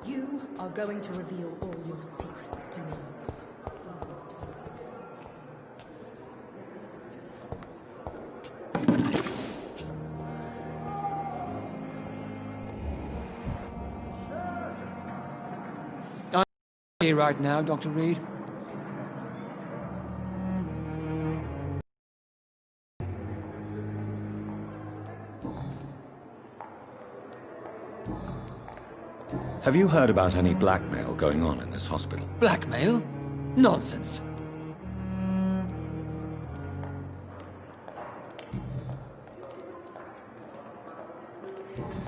You are going to reveal all your secrets to me. I'm here right now, Dr. Reed. Have you heard about any blackmail going on in this hospital? Blackmail? Nonsense.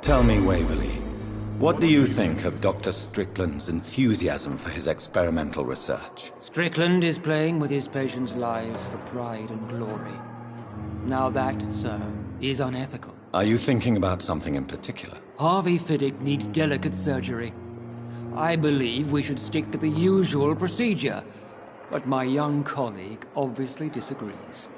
Tell me, Waverly, what do you think of Dr. Strickland's enthusiasm for his experimental research? Strickland is playing with his patients' lives for pride and glory. Now that, sir, is unethical. Are you thinking about something in particular? Harvey Fiddick needs delicate surgery. I believe we should stick to the usual procedure, but my young colleague obviously disagrees.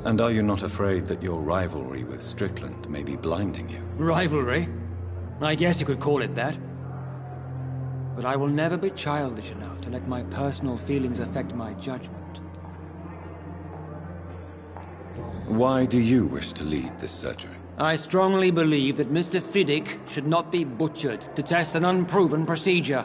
And are you not afraid that your rivalry with Strickland may be blinding you? Rivalry? I guess you could call it that. But I will never be childish enough to let my personal feelings affect my judgment. Why do you wish to lead this surgery? I strongly believe that Mr. Fiddick should not be butchered to test an unproven procedure.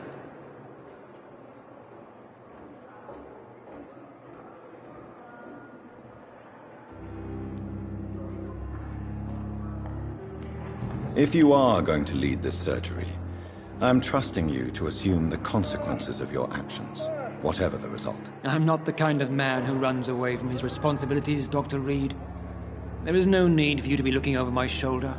If you are going to lead this surgery, I'm trusting you to assume the consequences of your actions, whatever the result. I'm not the kind of man who runs away from his responsibilities, Dr. Reed. There is no need for you to be looking over my shoulder.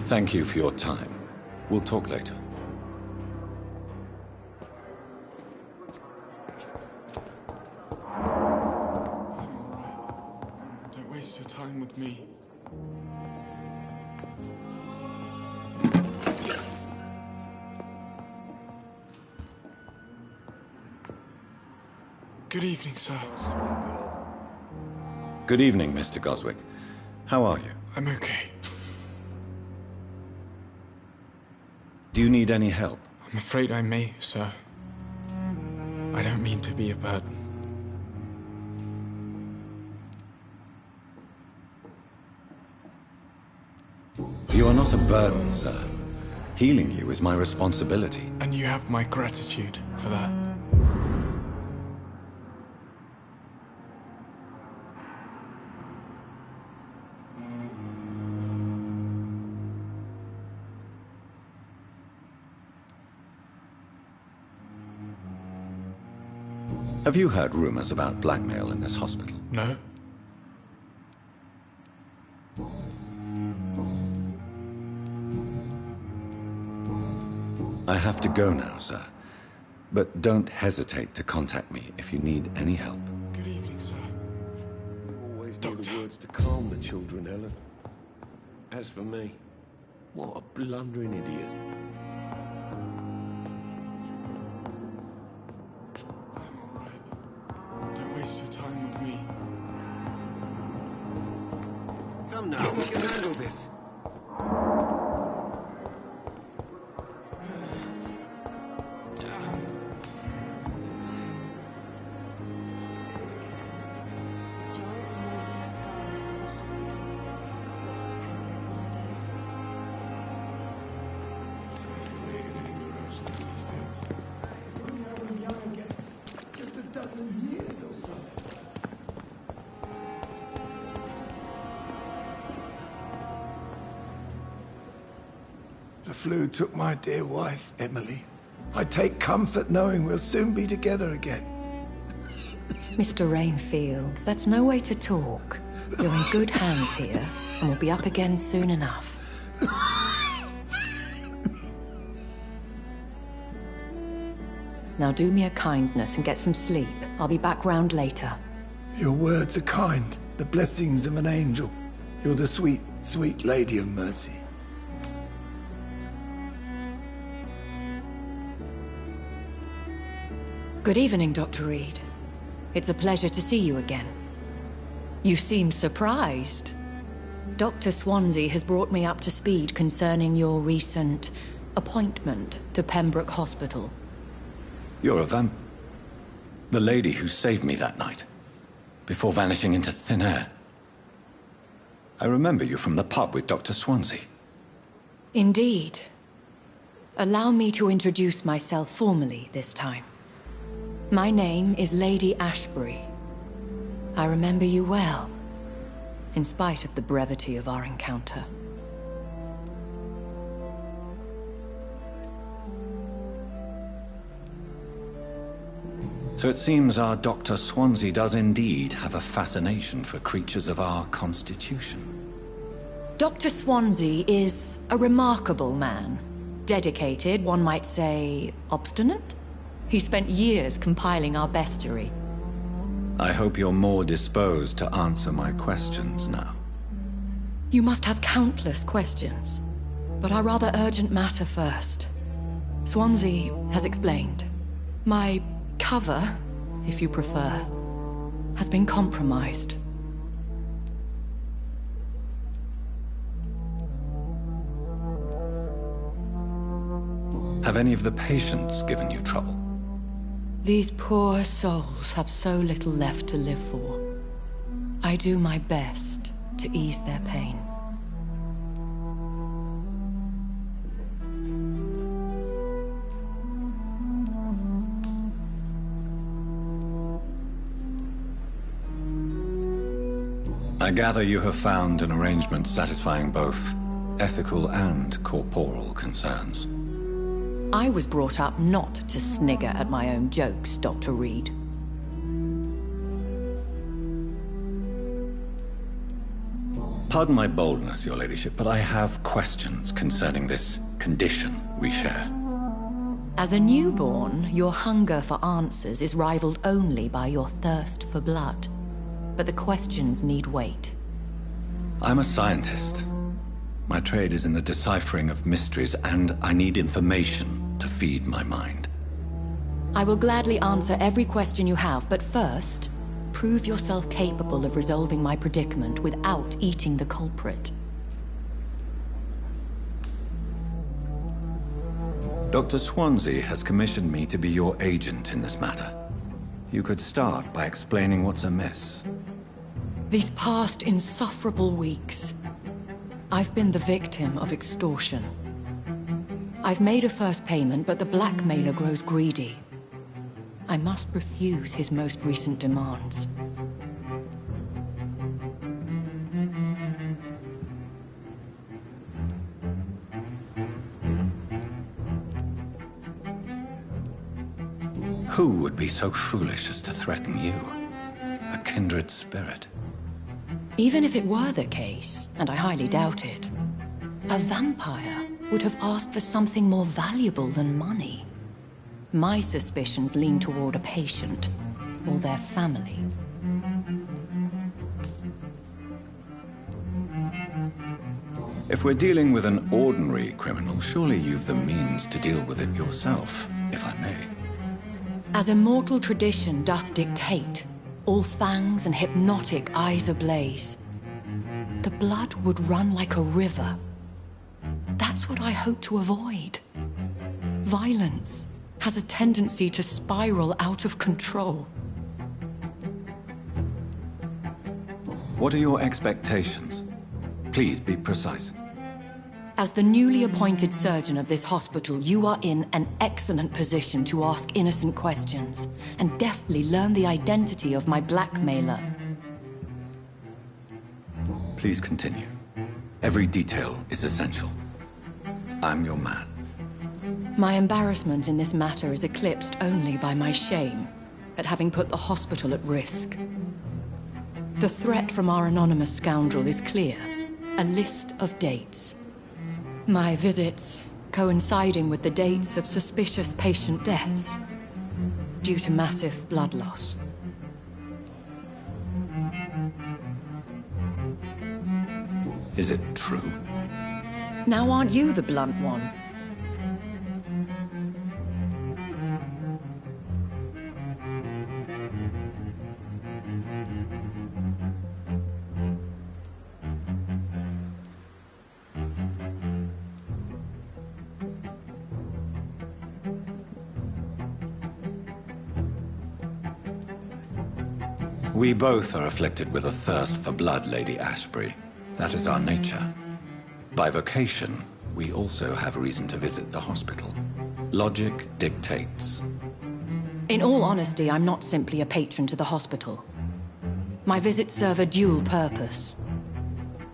Thank you for your time. We'll talk later. Don't waste your time with me. Good evening, sir. Good evening, Mr. Goswick. How are you? I'm okay. Do you need any help? I'm afraid I may, sir. I don't mean to be a burden. You are not a burden, sir. Healing you is my responsibility. And you have my gratitude for that. Have you heard rumors about blackmail in this hospital? No? I have to go now, sir. But don't hesitate to contact me if you need any help. Good evening, sir. Always need the words to calm the children, Helen. As for me, what a blundering idiot. I'm all right. Don't waste your time with me. Come now, we can handle this. The flu took my dear wife, Emily. I take comfort knowing we'll soon be together again. Mr. Rainfield, that's no way to talk. You're in good hands here, and we'll be up again soon enough. Now do me a kindness and get some sleep. I'll be back round later. Your words are kind, the blessings of an angel. You're the sweet, sweet Lady of Mercy. Good evening, Dr. Reed. It's a pleasure to see you again. You seem surprised. Dr. Swansea has brought me up to speed concerning your recent appointment to Pembroke Hospital. You're a the lady who saved me that night, before vanishing into thin air. I remember you from the pub with Dr. Swansea. Indeed. Allow me to introduce myself formally this time. My name is Lady Ashbury. I remember you well, in spite of the brevity of our encounter. So it seems our Dr. Swansea does indeed have a fascination for creatures of our constitution. Dr. Swansea is a remarkable man. Dedicated, one might say, obstinate? He spent years compiling our bestiary. I hope you're more disposed to answer my questions now. You must have countless questions, but our rather urgent matter first. Swansea has explained. My cover, if you prefer, has been compromised. Have any of the patients given you trouble? These poor souls have so little left to live for. I do my best to ease their pain. I gather you have found an arrangement satisfying both ethical and corporal concerns. I was brought up not to snigger at my own jokes, Dr. Reed. Pardon my boldness, Your Ladyship, but I have questions concerning this condition we share. As a newborn, your hunger for answers is rivaled only by your thirst for blood. But the questions need wait. I'm a scientist. My trade is in the deciphering of mysteries, and I need information to feed my mind. I will gladly answer every question you have, but first, prove yourself capable of resolving my predicament without eating the culprit. Dr. Swansea has commissioned me to be your agent in this matter. You could start by explaining what's amiss. These past insufferable weeks, I've been the victim of extortion. I've made a first payment, but the blackmailer grows greedy. I must refuse his most recent demands. Who would be so foolish as to threaten you? A kindred spirit. Even if it were the case, and I highly doubt it, a vampire would have asked for something more valuable than money. My suspicions lean toward a patient, or their family. If we're dealing with an ordinary criminal, surely you've the means to deal with it yourself, if I may. As immortal tradition doth dictate, all fangs and hypnotic eyes ablaze, the blood would run like a river. That's what I hope to avoid. Violence has a tendency to spiral out of control. What are your expectations? Please be precise. As the newly appointed surgeon of this hospital, you are in an excellent position to ask innocent questions and deftly learn the identity of my blackmailer. Please continue. Every detail is essential. I'm your man. My embarrassment in this matter is eclipsed only by my shame at having put the hospital at risk. The threat from our anonymous scoundrel is clear. A list of dates. My visits coinciding with the dates of suspicious patient deaths due to massive blood loss. Is it true? Now aren't you the blunt one? We both are afflicted with a thirst for blood, Lady Ashbury. That is our nature. By vocation, we also have reason to visit the hospital. Logic dictates. In all honesty, I'm not simply a patron to the hospital. My visits serve a dual purpose.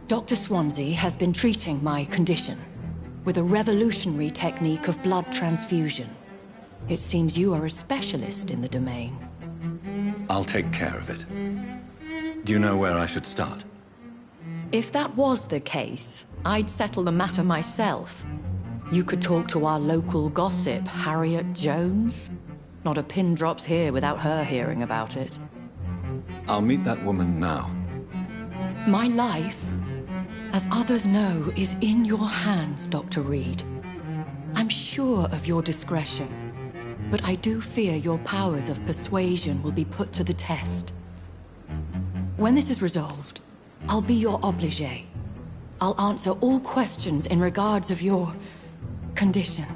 Dr. Swansea has been treating my condition with a revolutionary technique of blood transfusion. It seems you are a specialist in the domain. I'll take care of it. Do you know where I should start? If that was the case, I'd settle the matter myself. You could talk to our local gossip, Harriet Jones. Not a pin drops here without her hearing about it. I'll meet that woman now. My life, as others know, is in your hands, Dr. Reed. I'm sure of your discretion, but I do fear your powers of persuasion will be put to the test. When this is resolved, I'll be your obligé. I'll answer all questions in regards of your condition.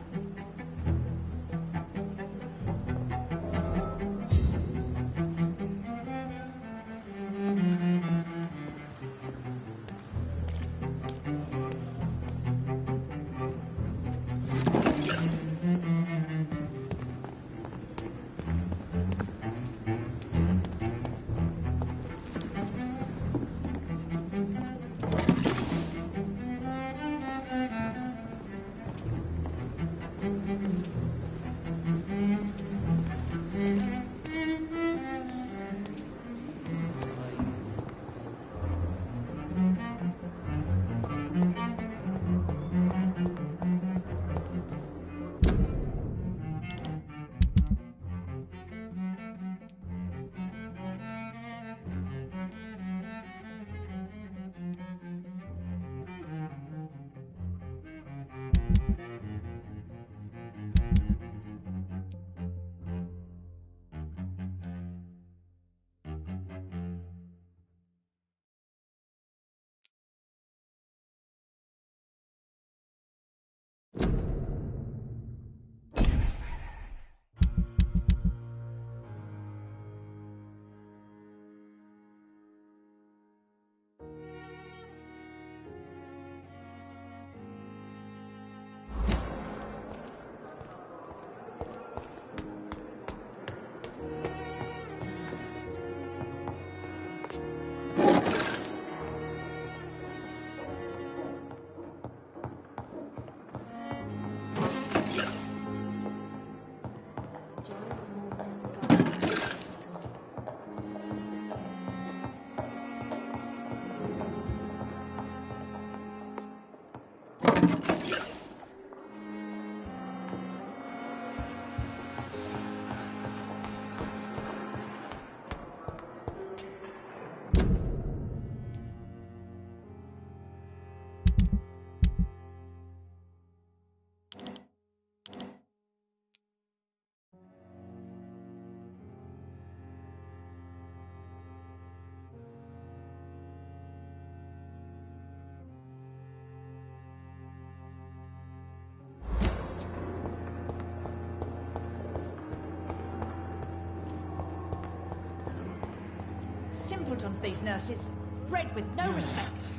Simpletons, these nurses. Bred with no respect.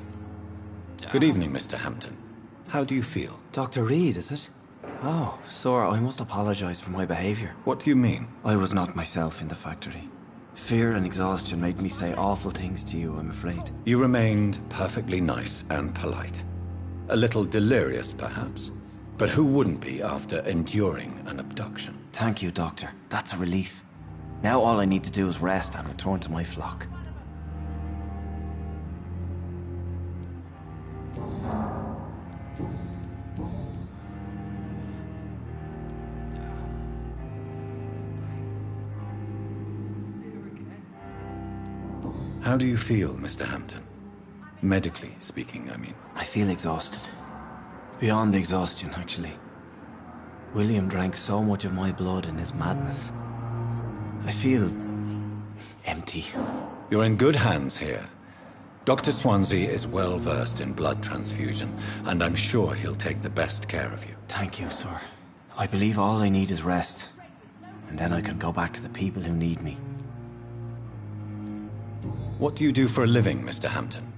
Good evening, Mr. Hampton. How do you feel? Dr. Reed, is it? Oh, sir, I must apologize for my behavior. What do you mean? I was not myself in the factory. Fear and exhaustion made me say awful things to you, I'm afraid. You remained perfectly nice and polite. A little delirious, perhaps. But who wouldn't be after enduring an abduction? Thank you, Doctor. That's a relief. Now all I need to do is rest and return to my flock. How do you feel, Mr. Hampton? Medically speaking, I mean. I feel exhausted. Beyond exhaustion, actually. William drank so much of my blood in his madness. I feel empty. You're in good hands here. Dr. Swansea is well versed in blood transfusion, and I'm sure he'll take the best care of you. Thank you, sir. I believe all I need is rest. And then I can go back to the people who need me. What do you do for a living, Mr. Hampton?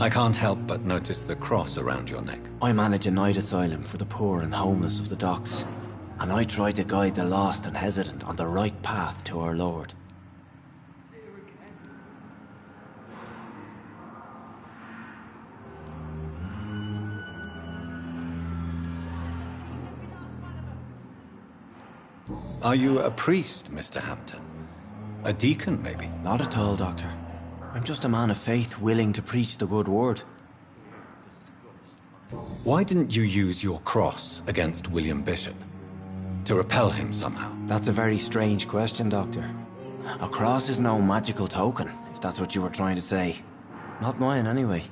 I can't help but notice the cross around your neck. I manage a night asylum for the poor and homeless of the docks. And I try to guide the lost and hesitant on the right path to our Lord. Are you a priest, Mr. Hampton? A deacon, maybe? Not at all, Doctor. I'm just a man of faith willing to preach the good word. Why didn't you use your cross against William Bishop? To repel him somehow? That's a very strange question, Doctor. A cross is no magical token, if that's what you were trying to say. Not mine, anyway.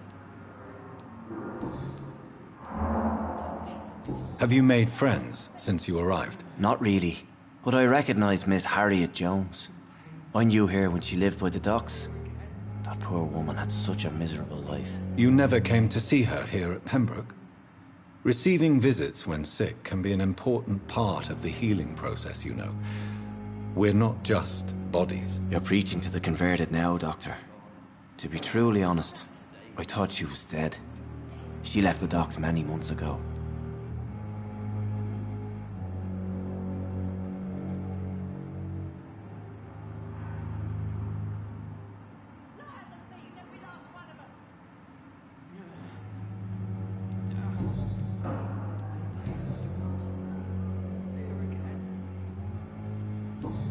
Have you made friends since you arrived? Not really, but I recognize Miss Harriet Jones. I knew her when she lived by the docks. That poor woman had such a miserable life. You never came to see her here at Pembroke? Receiving visits when sick can be an important part of the healing process, you know. We're not just bodies. You're preaching to the converted now, Doctor. To be truly honest, I thought she was dead. She left the docks many months ago.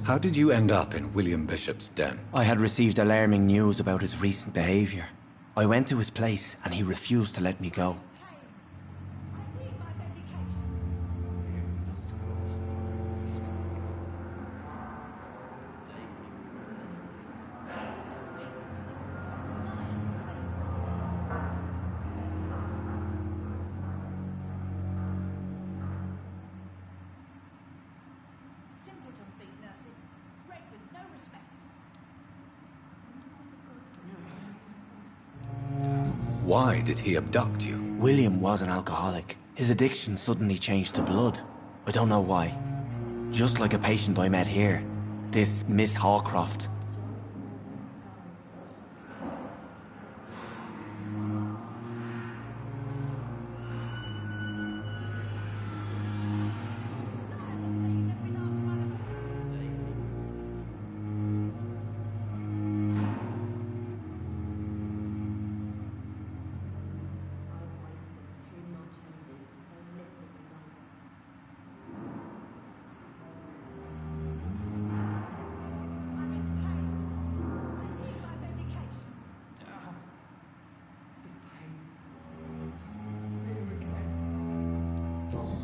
How did you end up in William Bishop's den? I had received alarming news about his recent behavior. I went to his place and he refused to let me go. Simpletons, these nurses. Bred with no respect. Why did he abduct you? William was an alcoholic. His addiction suddenly changed to blood. I don't know why. Just like a patient I met here. This Miss Hawcroft.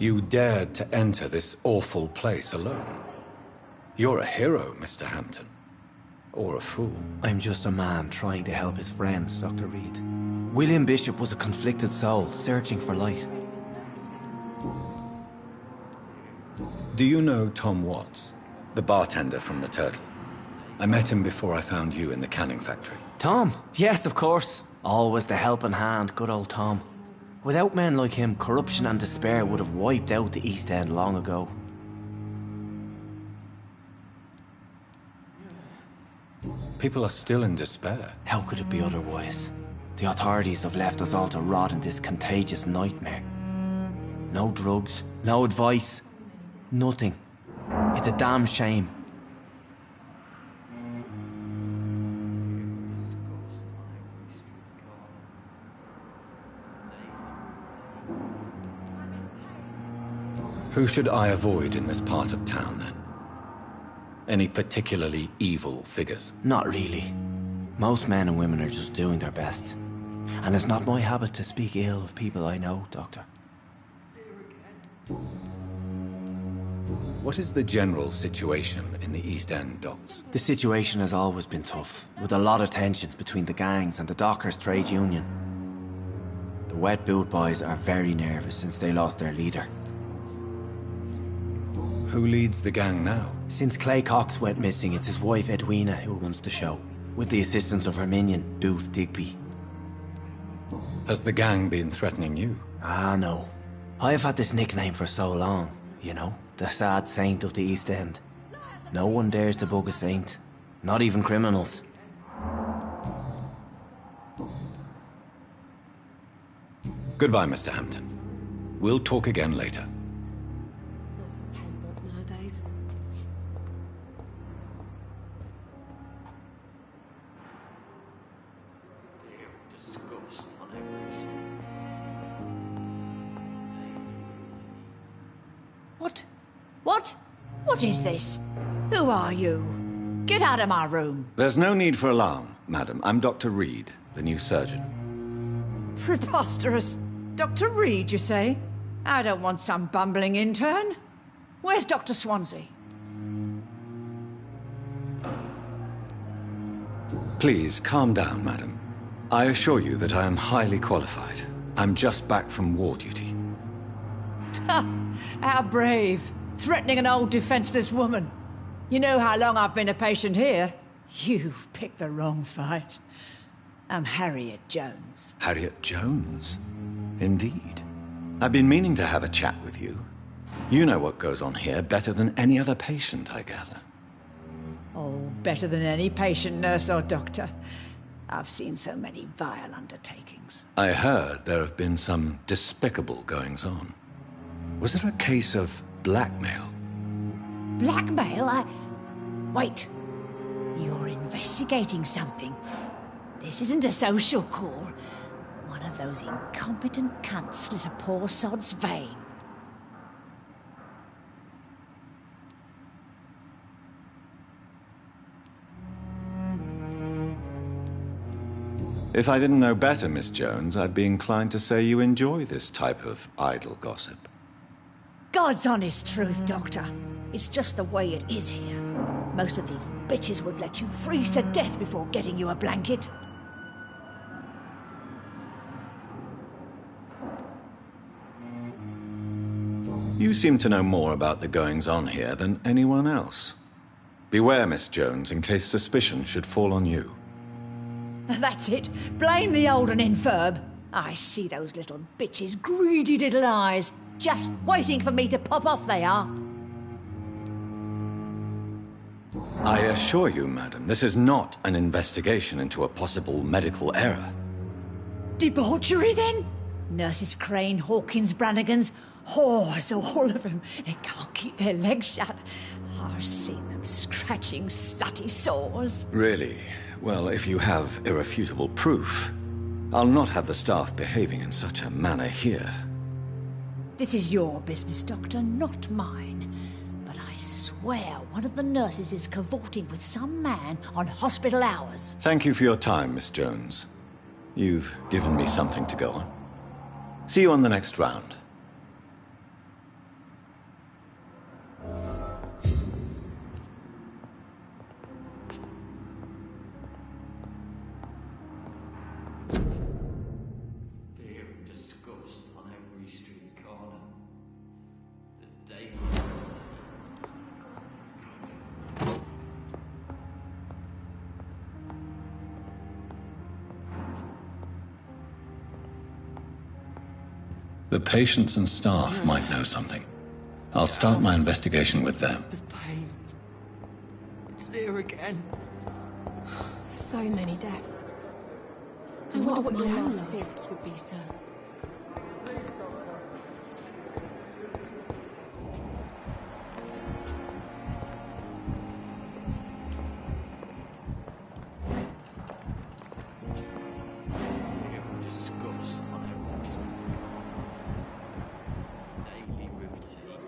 You dared to enter this awful place alone. You're a hero, Mr. Hampton. Or a fool. I'm just a man trying to help his friends, Dr. Reed. William Bishop was a conflicted soul, searching for light. Do you know Tom Watts, the bartender from the Turtle? I met him before I found you in the canning factory. Tom? Yes, of course. Always the helping hand, good old Tom. Without men like him, corruption and despair would have wiped out the East End long ago. People are still in despair. How could it be otherwise? The authorities have left us all to rot in this contagious nightmare. No drugs, no advice, nothing. It's a damn shame. Who should I avoid in this part of town, then? Any particularly evil figures? Not really. Most men and women are just doing their best. And it's not my habit to speak ill of people I know, Doctor. What is the general situation in the East End docks? The situation has always been tough, with a lot of tensions between the gangs and the Dockers Trade Union. The Wet Boot Boys are very nervous since they lost their leader. Who leads the gang now? Since Clay Cox went missing, it's his wife Edwina who runs the show, with the assistance of her minion, Dooth Digby. Has the gang been threatening you? Ah, no. I've had this nickname for so long, you know, the sad saint of the East End. No one dares to bug a saint, not even criminals. Goodbye, Mr. Hampton. We'll talk again later. That's a Pembroke nowadays. What? What? What is this? Who are you? Get out of my room. There's no need for alarm, madam. I'm Dr. Reed, the new surgeon. Preposterous. Dr. Reed, you say? I don't want some bumbling intern. Where's Dr. Swansea? Please, calm down, madam. I assure you that I am highly qualified. I'm just back from war duty. How brave. Threatening an old defenseless woman. You know how long I've been a patient here? You've picked the wrong fight. I'm Harriet Jones. Harriet Jones? Indeed. I've been meaning to have a chat with you. You know what goes on here better than any other patient, I gather. Oh, better than any patient, nurse or doctor. I've seen so many vile undertakings. I heard there have been some despicable goings-on. Was there a case of blackmail? Blackmail? Wait. You're investigating something. This isn't a social call. One of those incompetent cunts slit a poor sod's vein. If I didn't know better, Miss Jones, I'd be inclined to say you enjoy this type of idle gossip. God's honest truth, Doctor. It's just the way it is here. Most of these bitches would let you freeze to death before getting you a blanket. You seem to know more about the goings-on here than anyone else. Beware, Miss Jones, in case suspicion should fall on you. That's it. Blame the old and infirm. I see those little bitches' greedy little eyes. Just waiting for me to pop off, they are. I assure you, madam, this is not an investigation into a possible medical error. Debauchery, then? Nurses Crane, Hawkins, Brannigans, whores, all of them. They can't keep their legs shut. I've seen them scratching slutty sores. Really? Well, if you have irrefutable proof, I'll not have the staff behaving in such a manner here. This is your business, Doctor, not mine. But I swear one of the nurses is cavorting with some man on hospital hours. Thank you for your time, Miss Jones. You've given me something to go on. See you on the next round. Fear and disgust on every street corner. The daily The patients and staff might know something. I'll start my investigation with them. The pain. It's here again. So many deaths. I wonder what your last thoughts would be, sir. fear and disgust on every daily routine.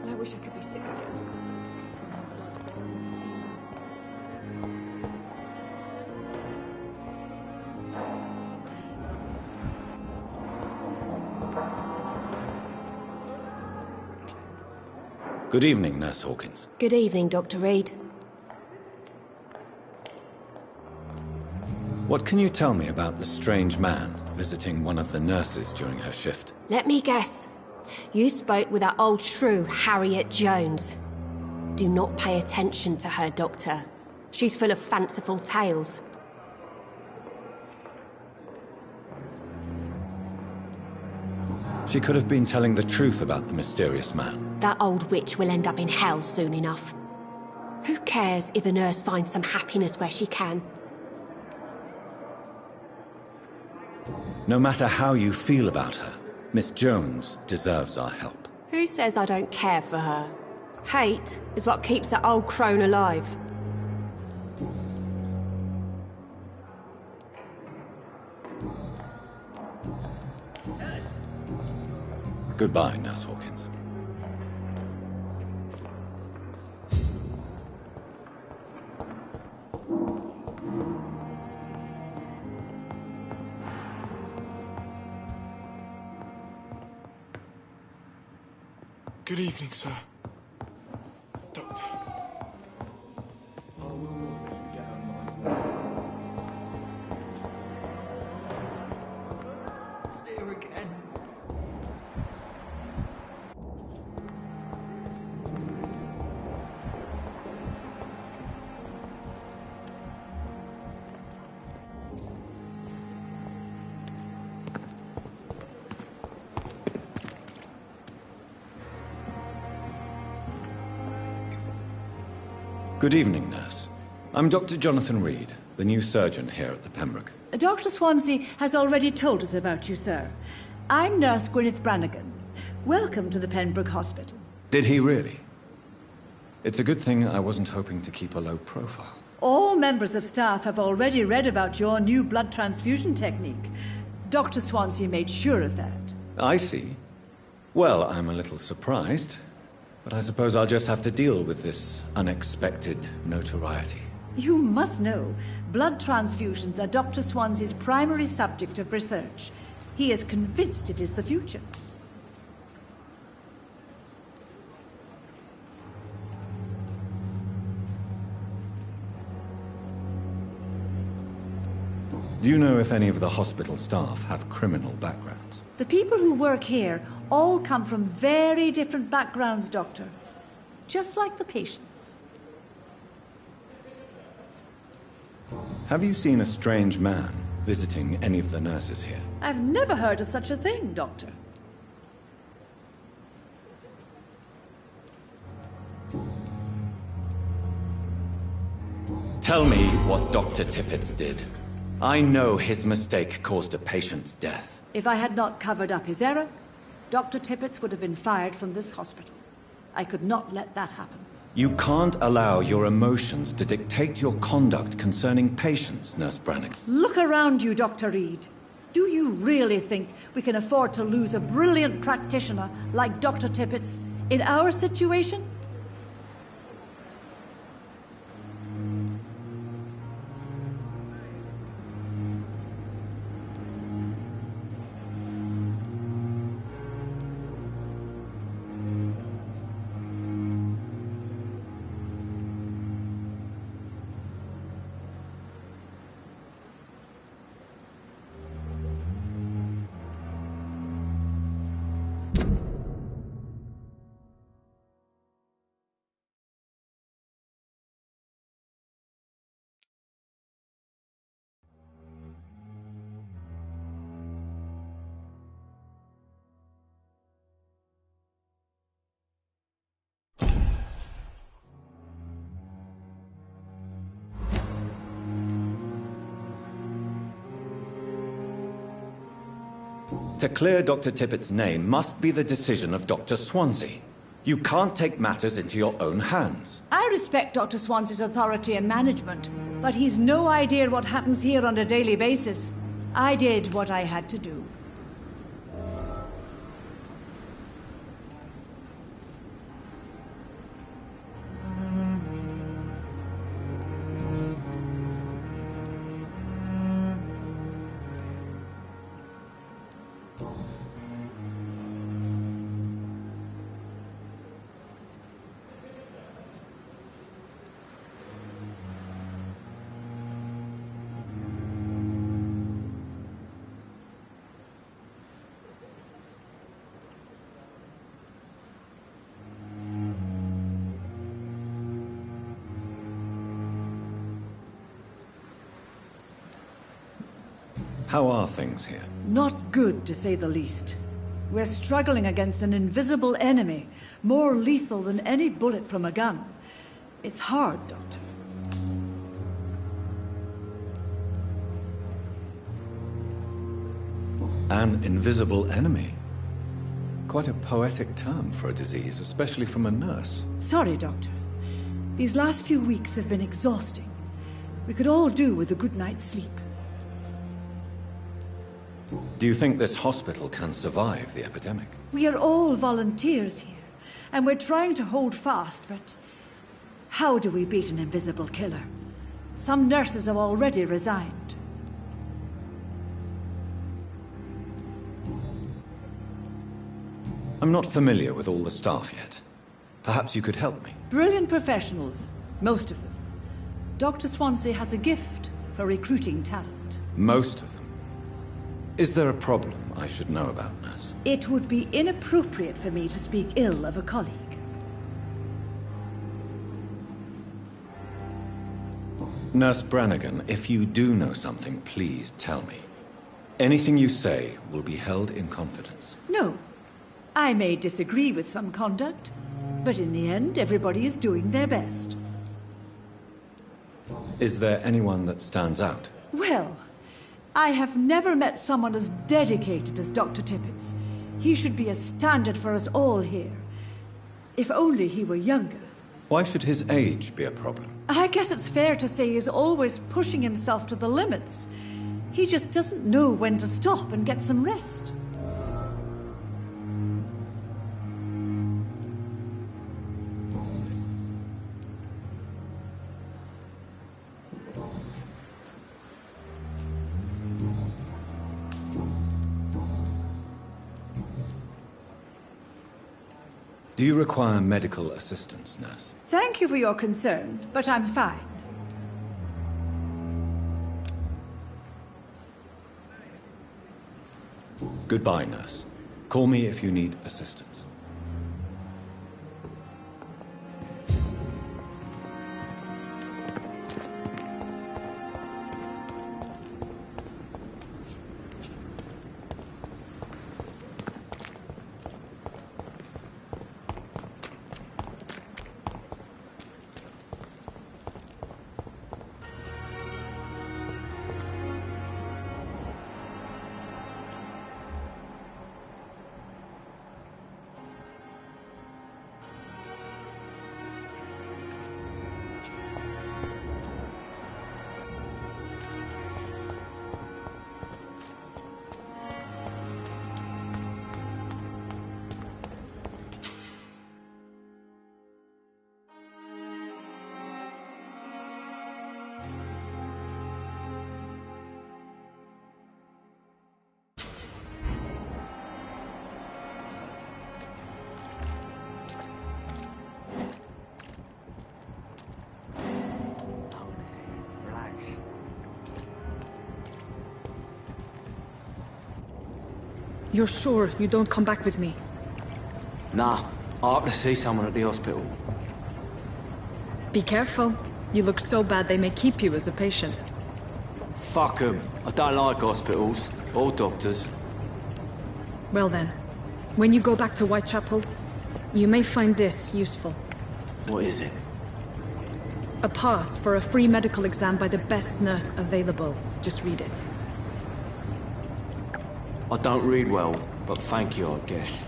I wish I could be sick again. From my blood boil with the fever. Good evening, Nurse Hawkins. Good evening, Dr. Reed. What can you tell me about the strange man visiting one of the nurses during her shift? Let me guess. You spoke with that old shrew, Harriet Jones. Do not pay attention to her, Doctor. She's full of fanciful tales. She could have been telling the truth about the mysterious man. That old witch will end up in hell soon enough. Who cares if a nurse finds some happiness where she can? No matter how you feel about her, Miss Jones deserves our help. Who says I don't care for her? Hate is what keeps that old crone alive. Goodbye, Nurse Hawkins. Good evening, sir. Doctor. It's here again. Good evening, nurse. I'm Dr. Jonathan Reed, the new surgeon here at the Pembroke. Dr. Swansea has already told us about you, sir. I'm Nurse Gwyneth Brannigan. Welcome to the Pembroke Hospital. Did he really? It's a good thing I wasn't hoping to keep a low profile. All members of staff have already read about your new blood transfusion technique. Dr. Swansea made sure of that. I see. Well, I'm a little surprised, but I suppose I'll just have to deal with this unexpected notoriety. You must know, blood transfusions are Dr. Swansea's primary subject of research. He is convinced it is the future. Do you know if any of the hospital staff have criminal backgrounds? The people who work here all come from very different backgrounds, Doctor. Just like the patients. Have you seen a strange man visiting any of the nurses here? I've never heard of such a thing, Doctor. Tell me what Dr. Tippett did. I know his mistake caused a patient's death. If I had not covered up his error, Dr. Tippett would have been fired from this hospital. I could not let that happen. You can't allow your emotions to dictate your conduct concerning patients, Nurse Brannigan. Look around you, Dr. Reed. Do you really think we can afford to lose a brilliant practitioner like Dr. Tippett's in our situation? To clear Dr. Tippett's name must be the decision of Dr. Swansea. You can't take matters into your own hands. I respect Dr. Swansea's authority and management, but he's no idea what happens here on a daily basis. I did what I had to do. How are things here? Not good, to say the least. We're struggling against an invisible enemy, more lethal than any bullet from a gun. It's hard, Doctor. An invisible enemy? Quite a poetic term for a disease, especially from a nurse. Sorry, Doctor. These last few weeks have been exhausting. We could all do with a good night's sleep. Do you think this hospital can survive the epidemic? We are all volunteers here, and we're trying to hold fast, but how do we beat an invisible killer? Some nurses have already resigned. I'm not familiar with all the staff yet. Perhaps you could help me. Brilliant professionals, most of them. Dr. Swansea has a gift for recruiting talent. Most of them? Is there a problem I should know about, nurse? It would be inappropriate for me to speak ill of a colleague. Nurse Brannigan, if you do know something, please tell me. Anything you say will be held in confidence. No. I may disagree with some conduct, but in the end, everybody is doing their best. Is there anyone that stands out? Well, I have never met someone as dedicated as Dr. Tippett's. He should be a standard for us all here. If only he were younger. Why should his age be a problem? I guess it's fair to say he's always pushing himself to the limits. He just doesn't know when to stop and get some rest. Do you require medical assistance, nurse? Thank you for your concern, but I'm fine. Goodbye, nurse. Call me if you need assistance. You're sure you don't come back with me? Nah, I ought to see someone at the hospital. Be careful. You look so bad they may keep you as a patient. Fuck 'em. I don't like hospitals. Or doctors. Well then, when you go back to Whitechapel, you may find this useful. What is it? A pass for a free medical exam by the best nurse available. Just read it. I don't read well, but thank you, I guess.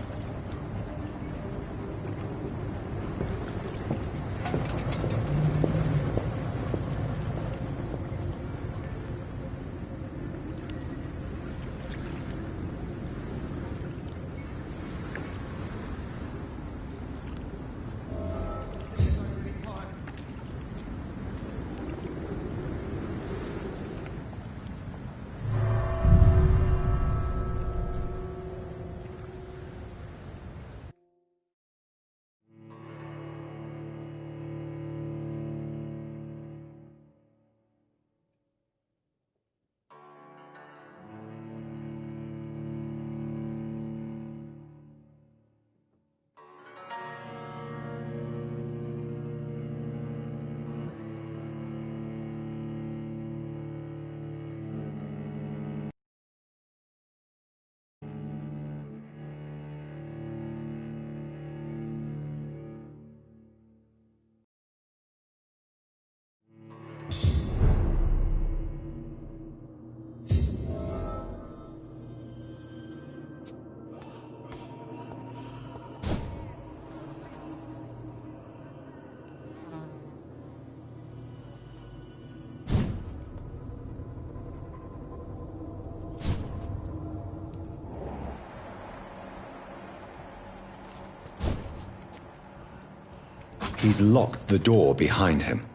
He's locked the door behind him.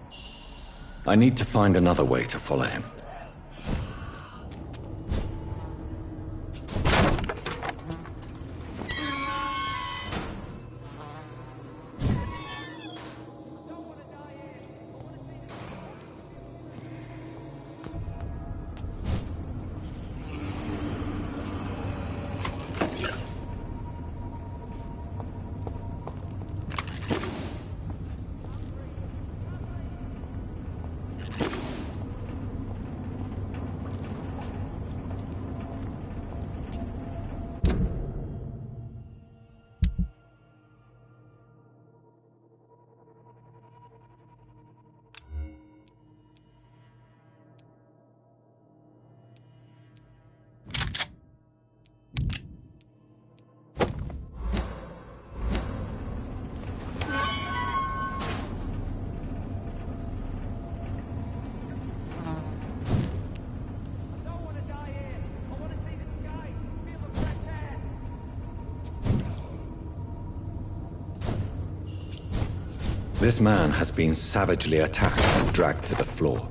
I need to find another way to follow him. This man has been savagely attacked and dragged to the floor.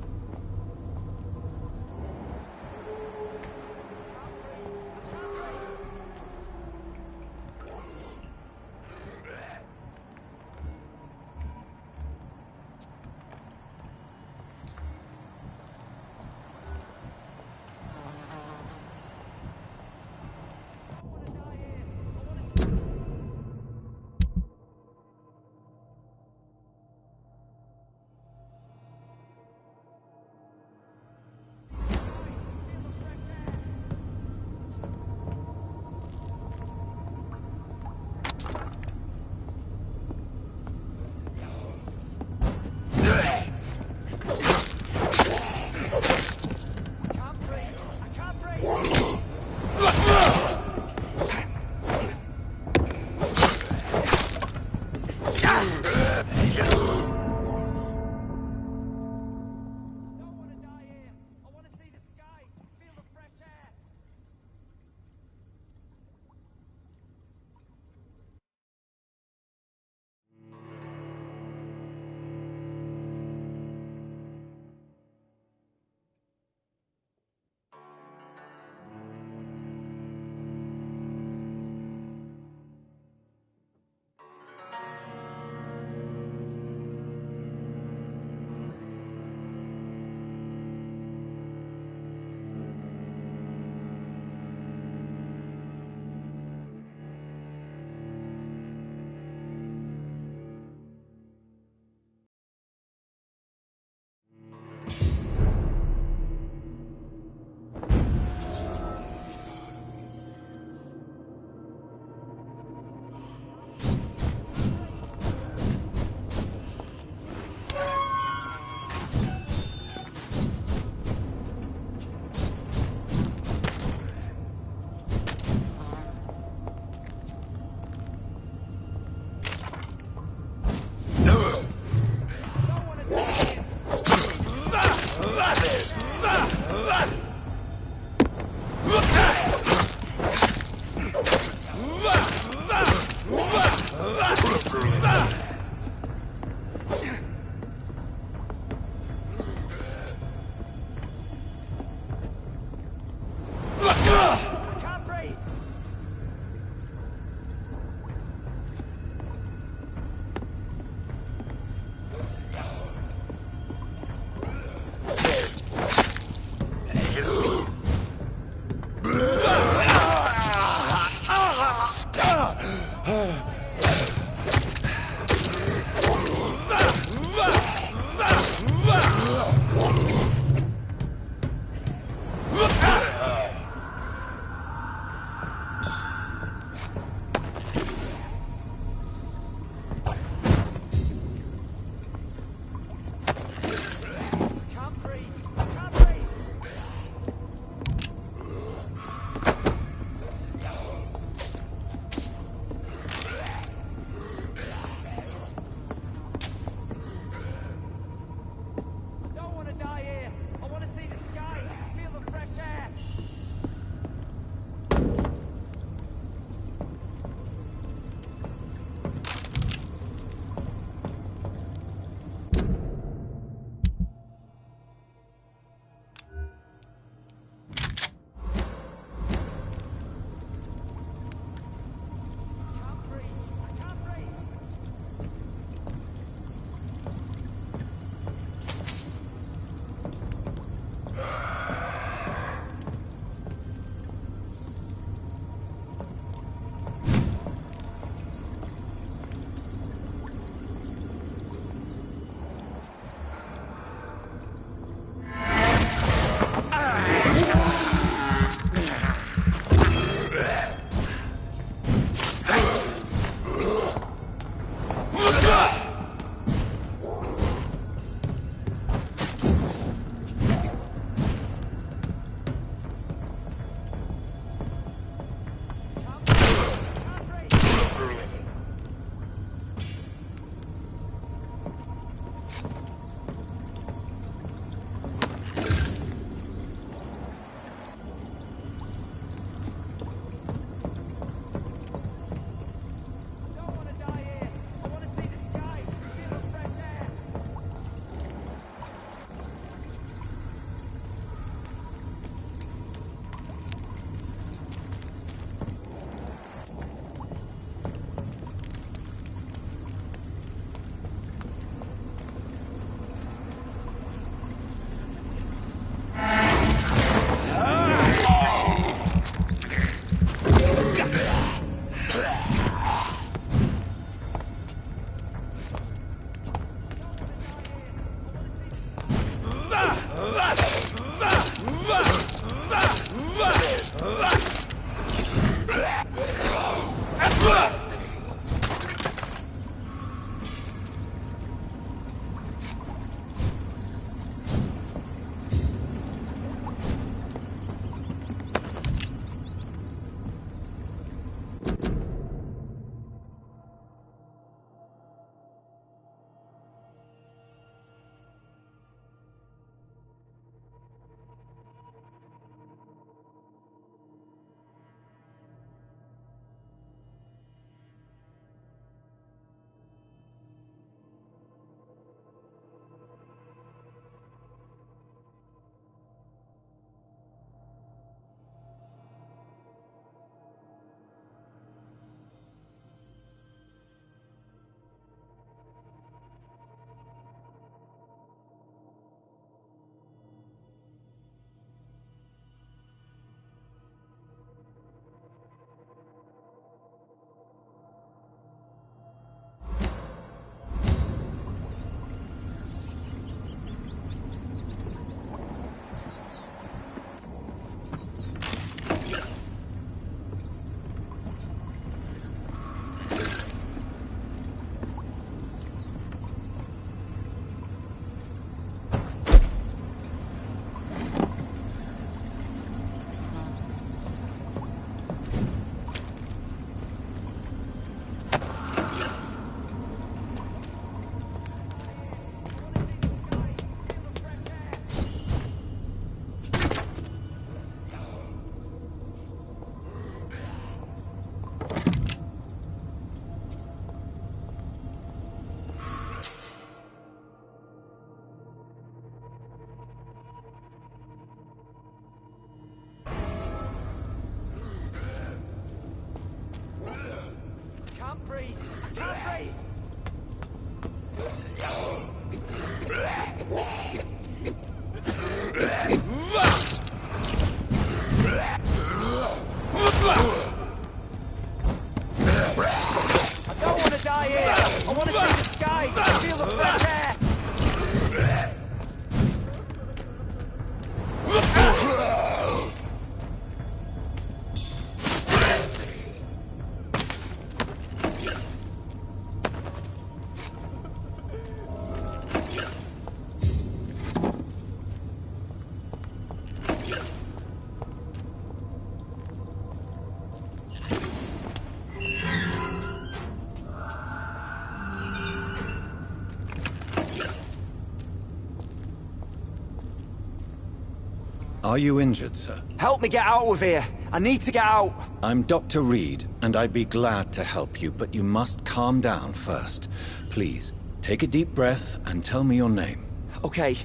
Are you injured, sir? Help me get out of here. I need to get out. I'm Dr. Reed, and I'd be glad to help you, but you must calm down first. Please, take a deep breath and tell me your name. Okay.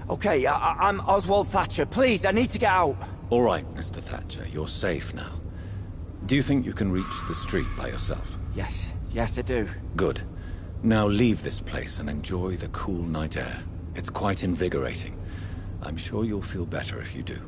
I'm Oswald Thatcher. Please, I need to get out. All right, Mr. Thatcher, you're safe now. Do you think you can reach the street by yourself? Yes, I do. Good. Now leave this place and enjoy the cool night air. It's quite invigorating. I'm sure you'll feel better if you do.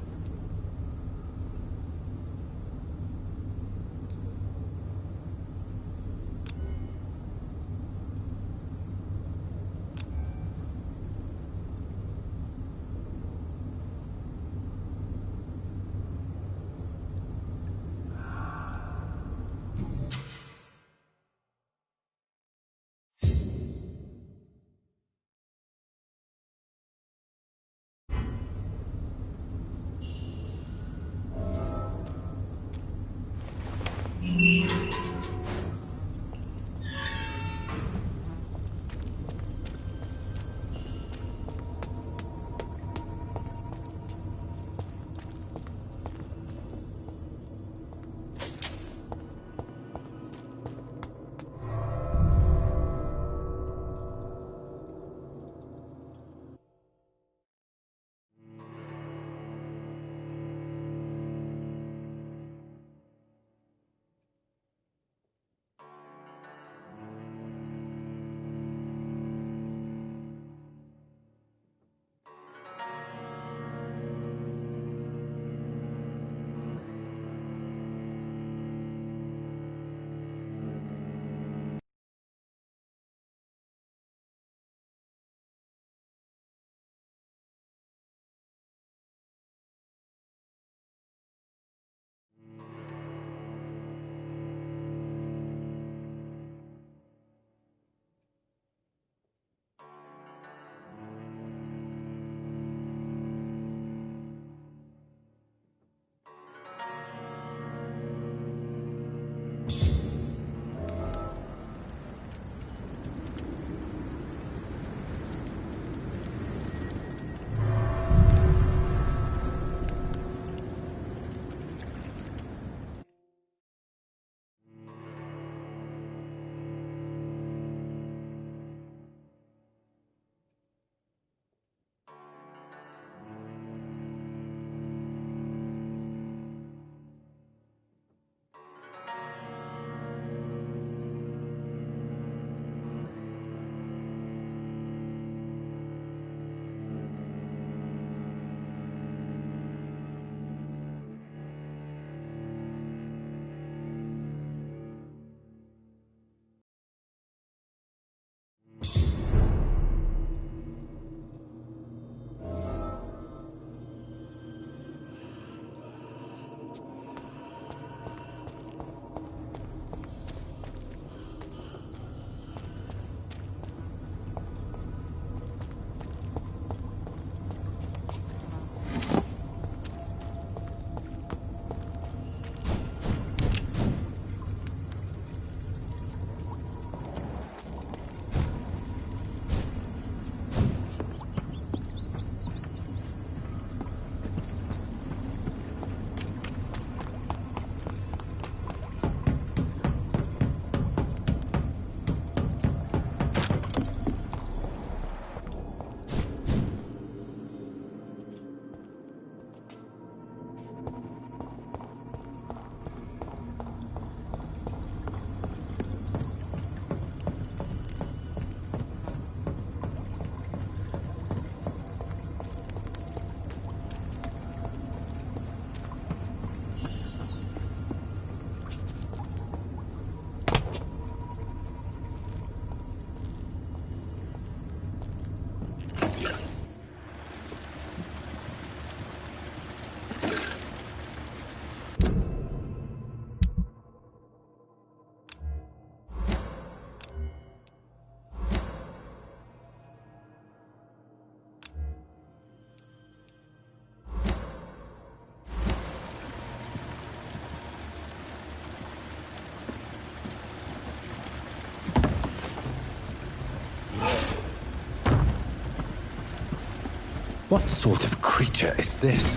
What sort of creature is this?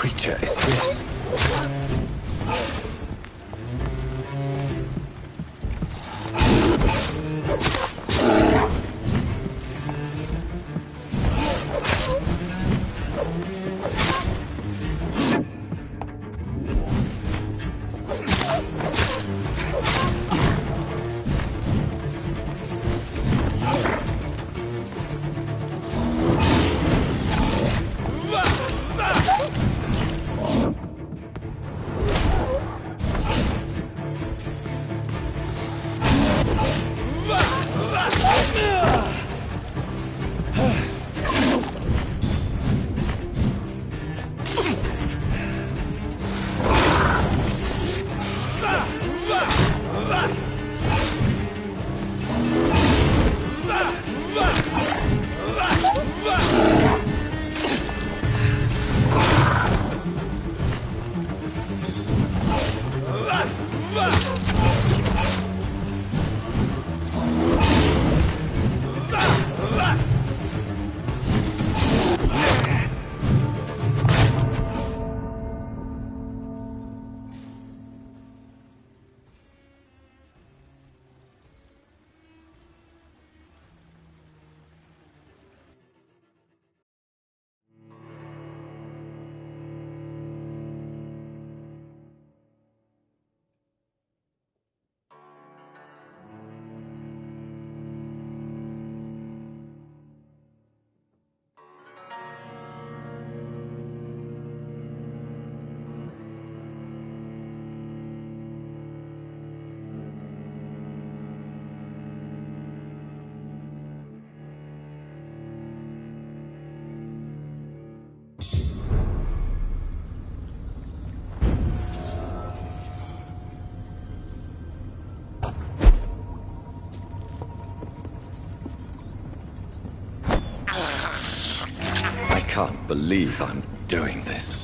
creature is this? can't believe I'm doing this.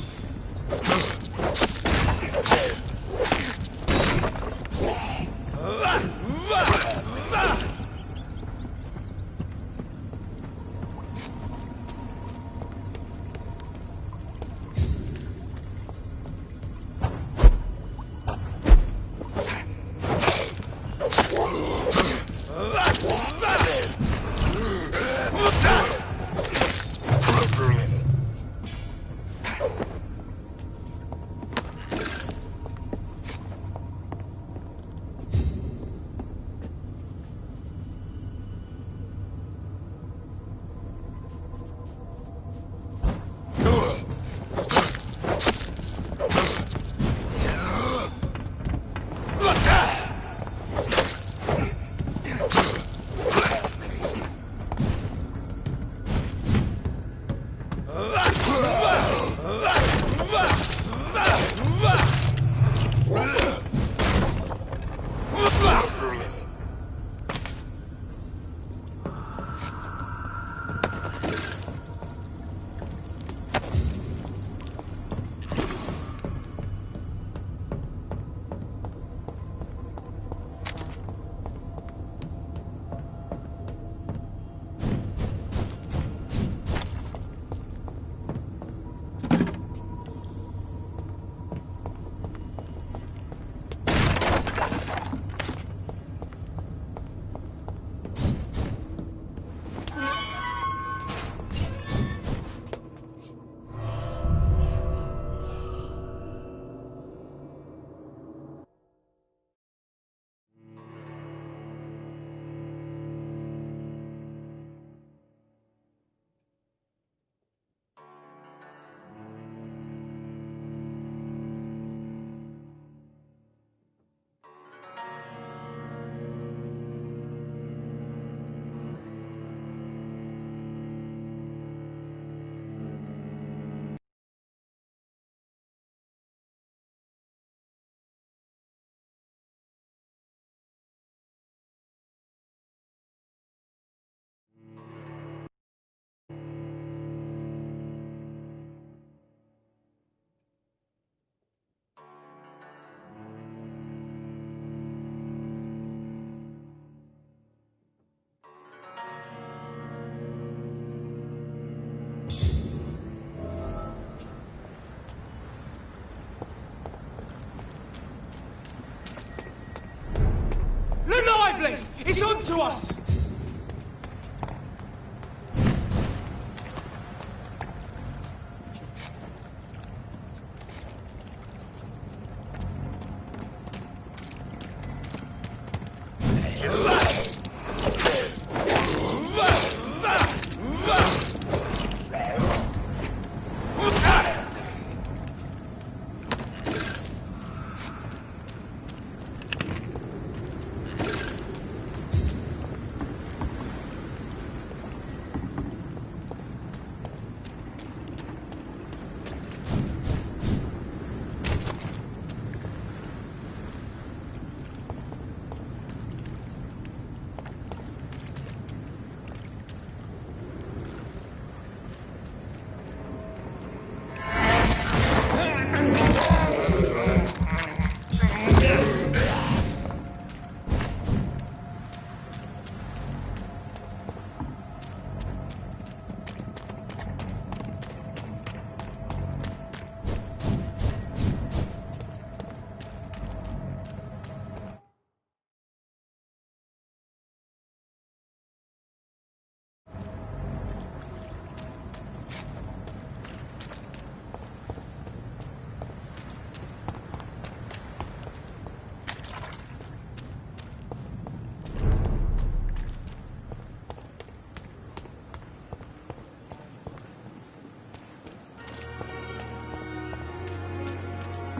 It's on to us!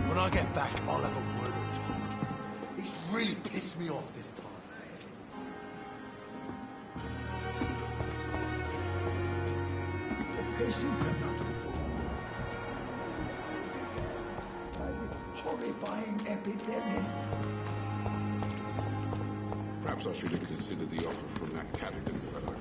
When I get back, I'll have a word with Tom. He's really pissed me off this time. The patients are not full. By this horrifying epidemic. Perhaps I should have considered the offer from that Cadigan fellow.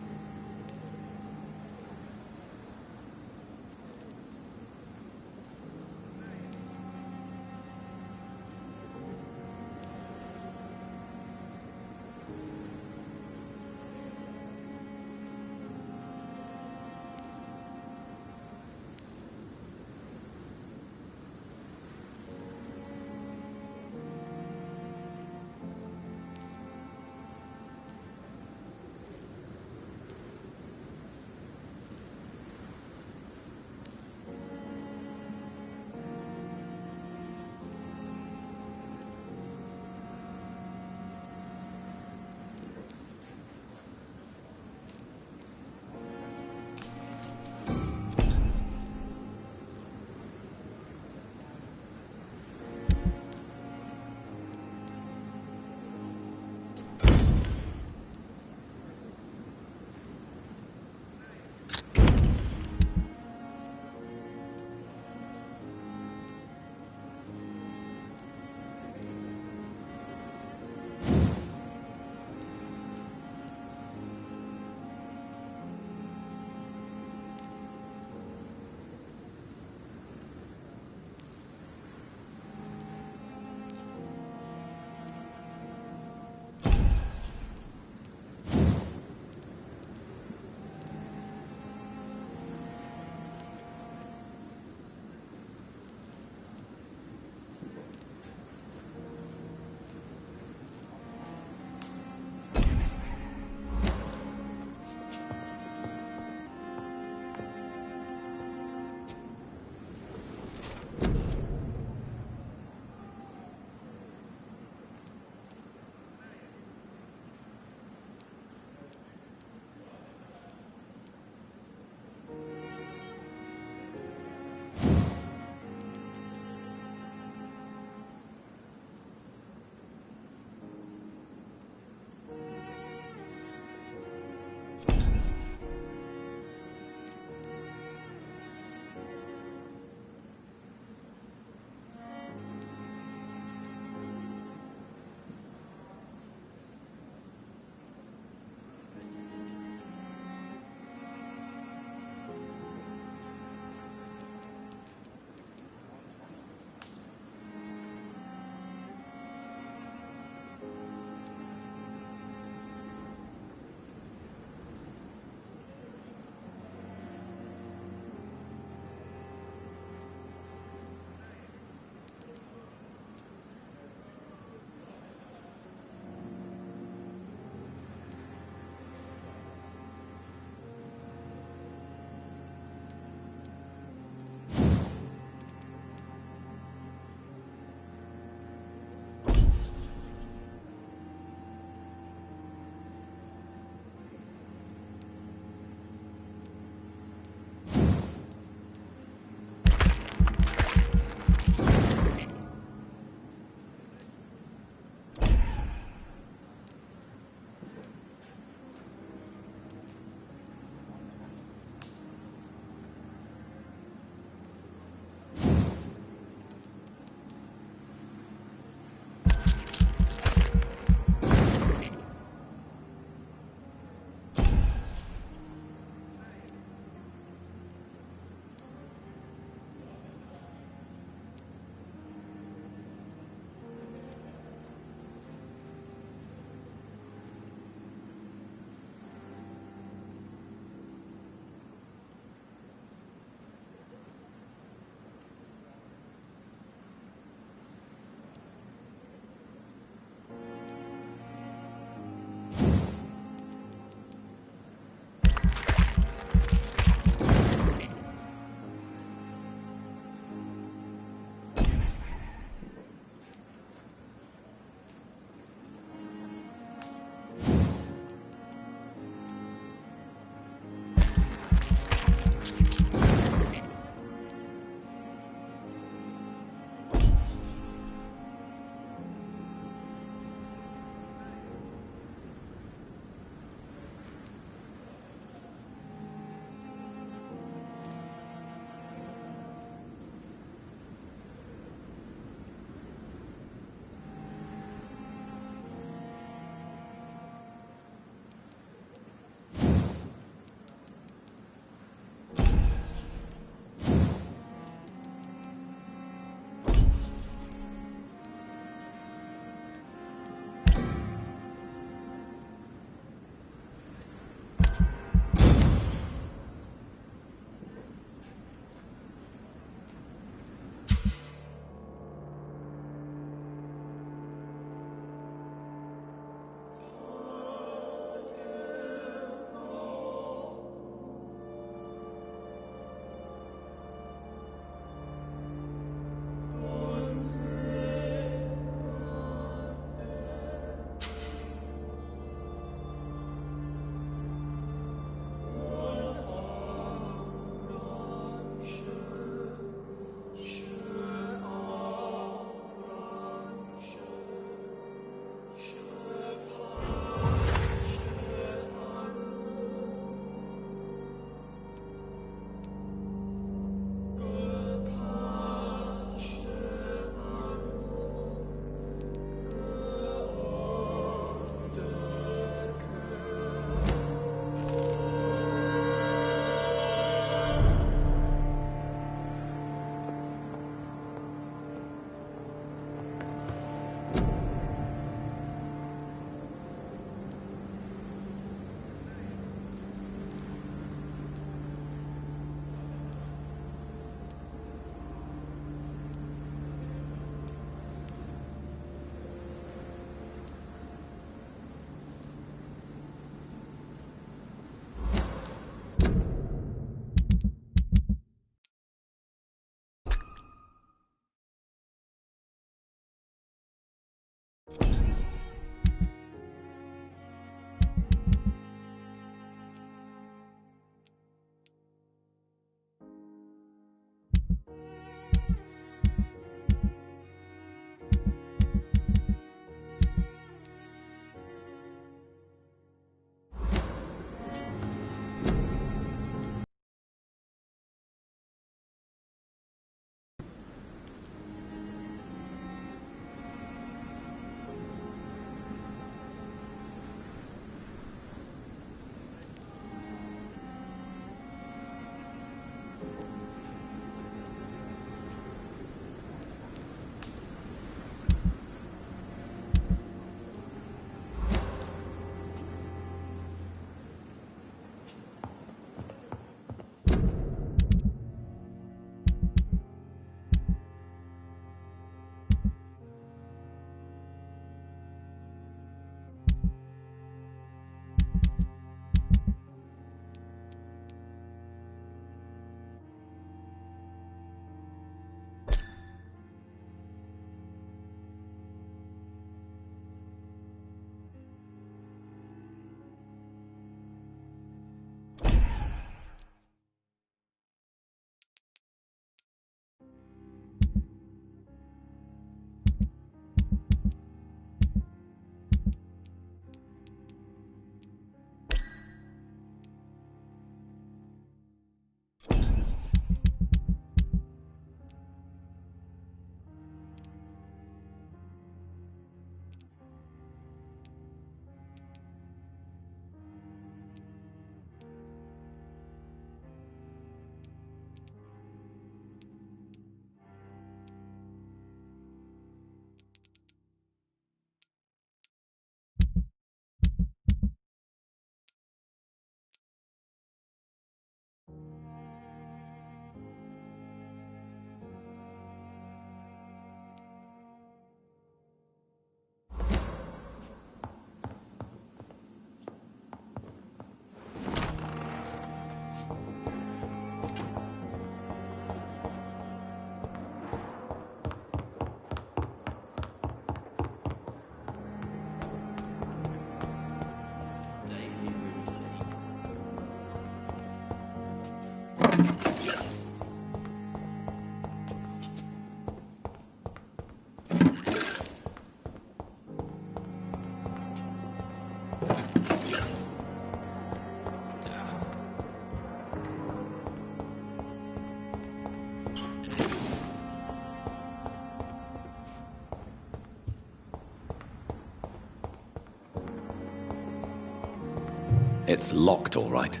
It's locked, all right.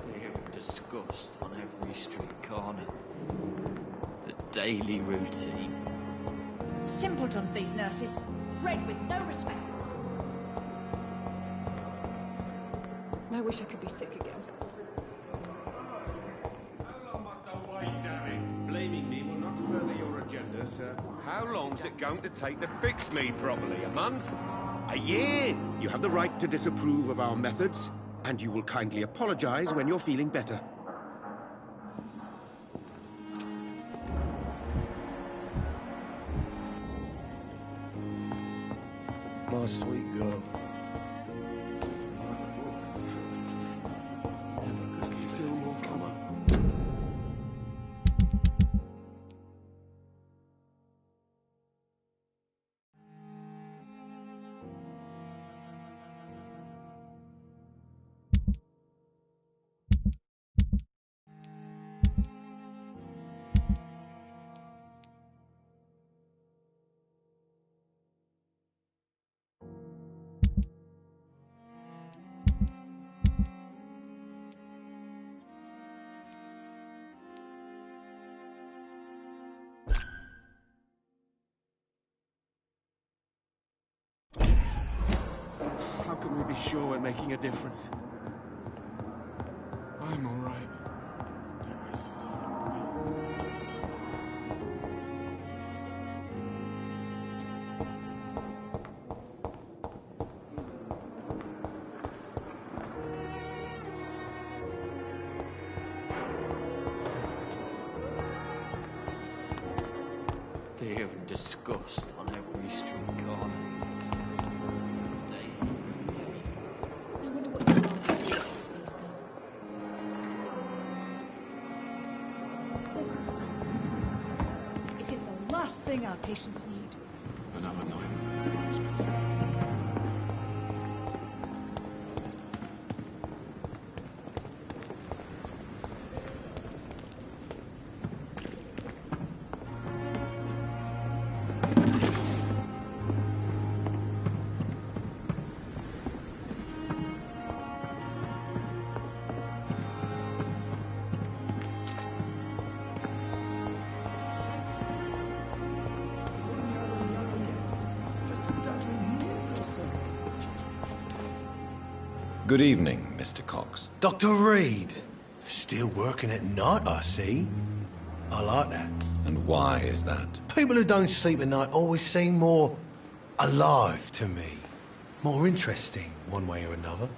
Fear and disgust on every street corner. The daily routine. Simpletons, these nurses. Bred with no respect. I wish I could be sick again. How long must I wait, damn it? Blaming me will not further your agenda, sir. How long's it going to take to fix me properly? A month? A year? You have the right to disapprove of our methods, and you will kindly apologize when you're feeling better. My sweet girl. Never could still will come up. How can we be sure we're making a difference? I'm all right. Don't waste your time with me. Fear and disgust on every street corner. It is the last thing our patients need. Another night. Good evening, Mr. Cox. Dr. Reed. Still working at night, I see. I like that. And why is that? People who don't sleep at night always seem more alive to me. More interesting, one way or another.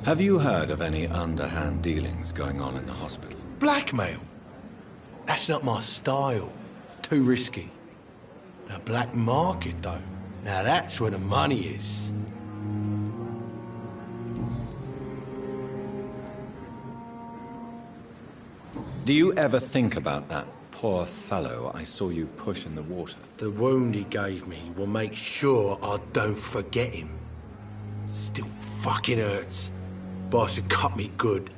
Have you heard of any underhand dealings going on in the hospital? Blackmail? That's not my style. Too risky. The black market, though. Now that's where the money is. Do you ever think about that poor fellow I saw you push in the water? The wound he gave me will make sure I don't forget him. Still fucking hurts. Boss had cut me good.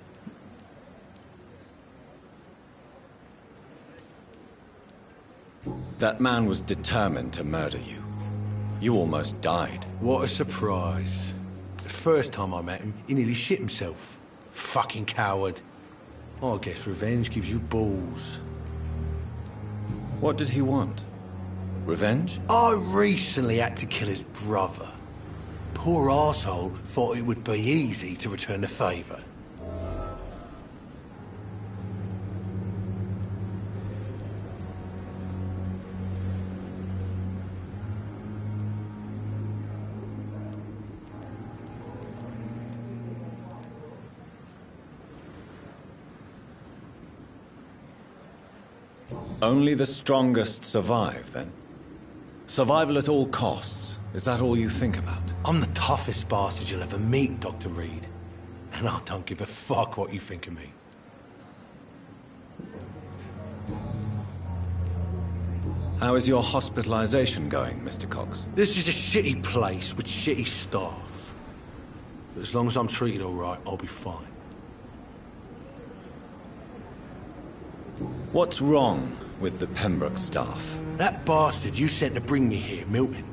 That man was determined to murder you. You almost died. What a surprise. The first time I met him, he nearly shit himself. Fucking coward. I guess revenge gives you balls. What did he want? Revenge? I recently had to kill his brother. Poor arsehole thought it would be easy to return the favour. Only the strongest survive, then? Survival at all costs. Is that all you think about? I'm the toughest bastard you'll ever meet, Dr. Reed. And I don't give a fuck what you think of me. How is your hospitalization going, Mr. Cox? This is a shitty place with shitty staff. But as long as I'm treated all right, I'll be fine. What's wrong with the Pembroke staff? That bastard you sent to bring me here, Milton,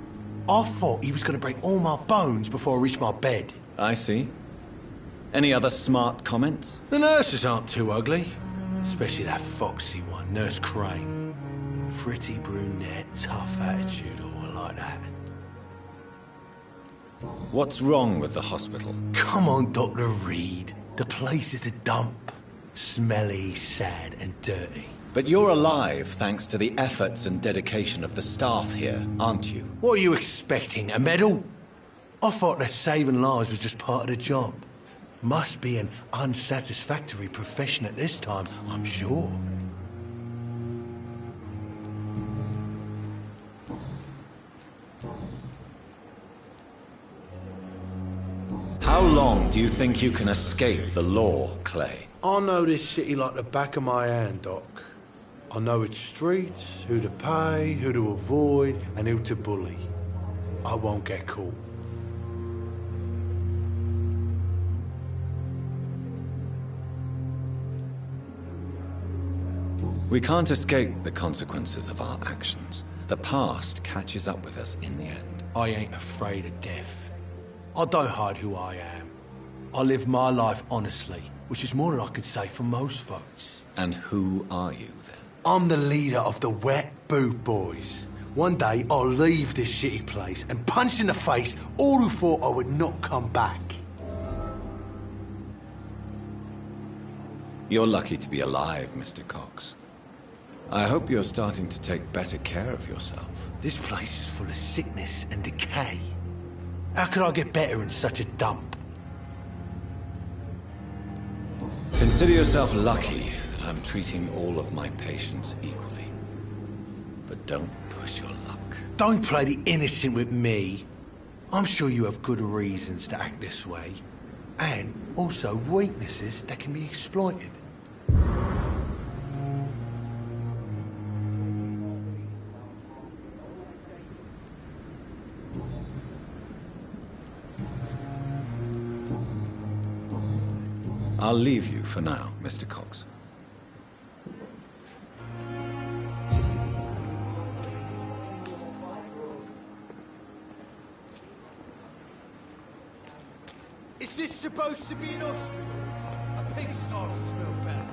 I thought he was going to break all my bones before I reached my bed. I see. Any other smart comments? The nurses aren't too ugly. Especially that foxy one, Nurse Crane. Pretty brunette, tough attitude, all like that. What's wrong with the hospital? Come on, Dr. Reed. The place is a dump. Smelly, sad, and dirty. But you're alive thanks to the efforts and dedication of the staff here, aren't you? What are you expecting, a medal? I thought that saving lives was just part of the job. Must be an unsatisfactory profession at this time, I'm sure. How long do you think you can escape the law, Clay? I know this city like the back of my hand, Doc. I know its streets, who to pay, who to avoid, and who to bully. I won't get caught. We can't escape the consequences of our actions. The past catches up with us in the end. I ain't afraid of death. I don't hide who I am. I live my life honestly, which is more than I could say for most folks. And who are you, then? I'm the leader of the Wet Boot Boys. One day, I'll leave this shitty place and punch in the face all who thought I would not come back. You're lucky to be alive, Mr. Cox. I hope you're starting to take better care of yourself. This place is full of sickness and decay. How could I get better in such a dump? Consider yourself lucky that I'm treating all of my patients equally. But don't push your luck. Don't play the innocent with me. I'm sure you have good reasons to act this way. And also weaknesses that can be exploited. I'll leave you for now, Mr. Cox. Is this supposed to be an hospital? A pigsty will smell better.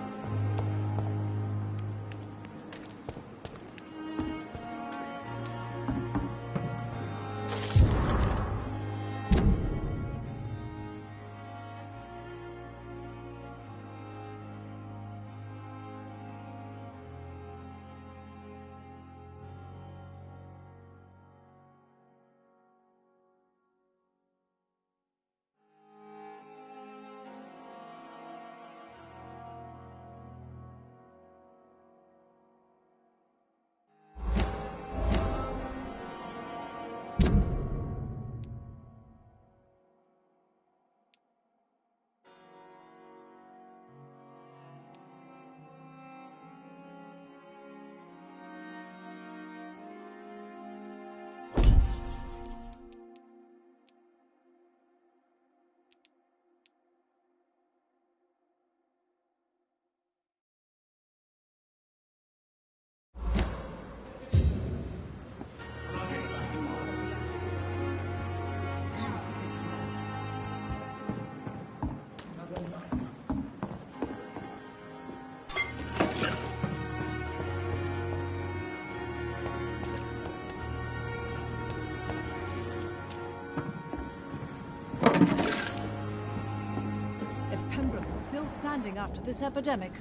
After this epidemic,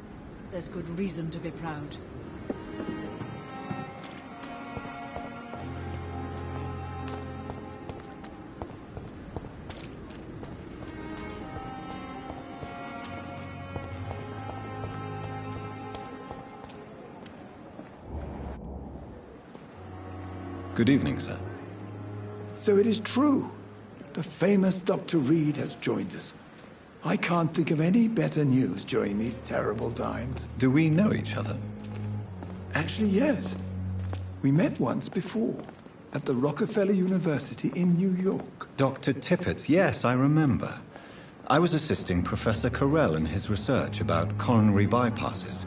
there's good reason to be proud. Good evening, sir. So it is true. The famous Dr. Reed has joined us. I can't think of any better news during these terrible times. Do we know each other? Actually, yes. We met once before, at the Rockefeller University in New York. Dr. Tippett's, yes, I remember. I was assisting Professor Carell in his research about coronary bypasses.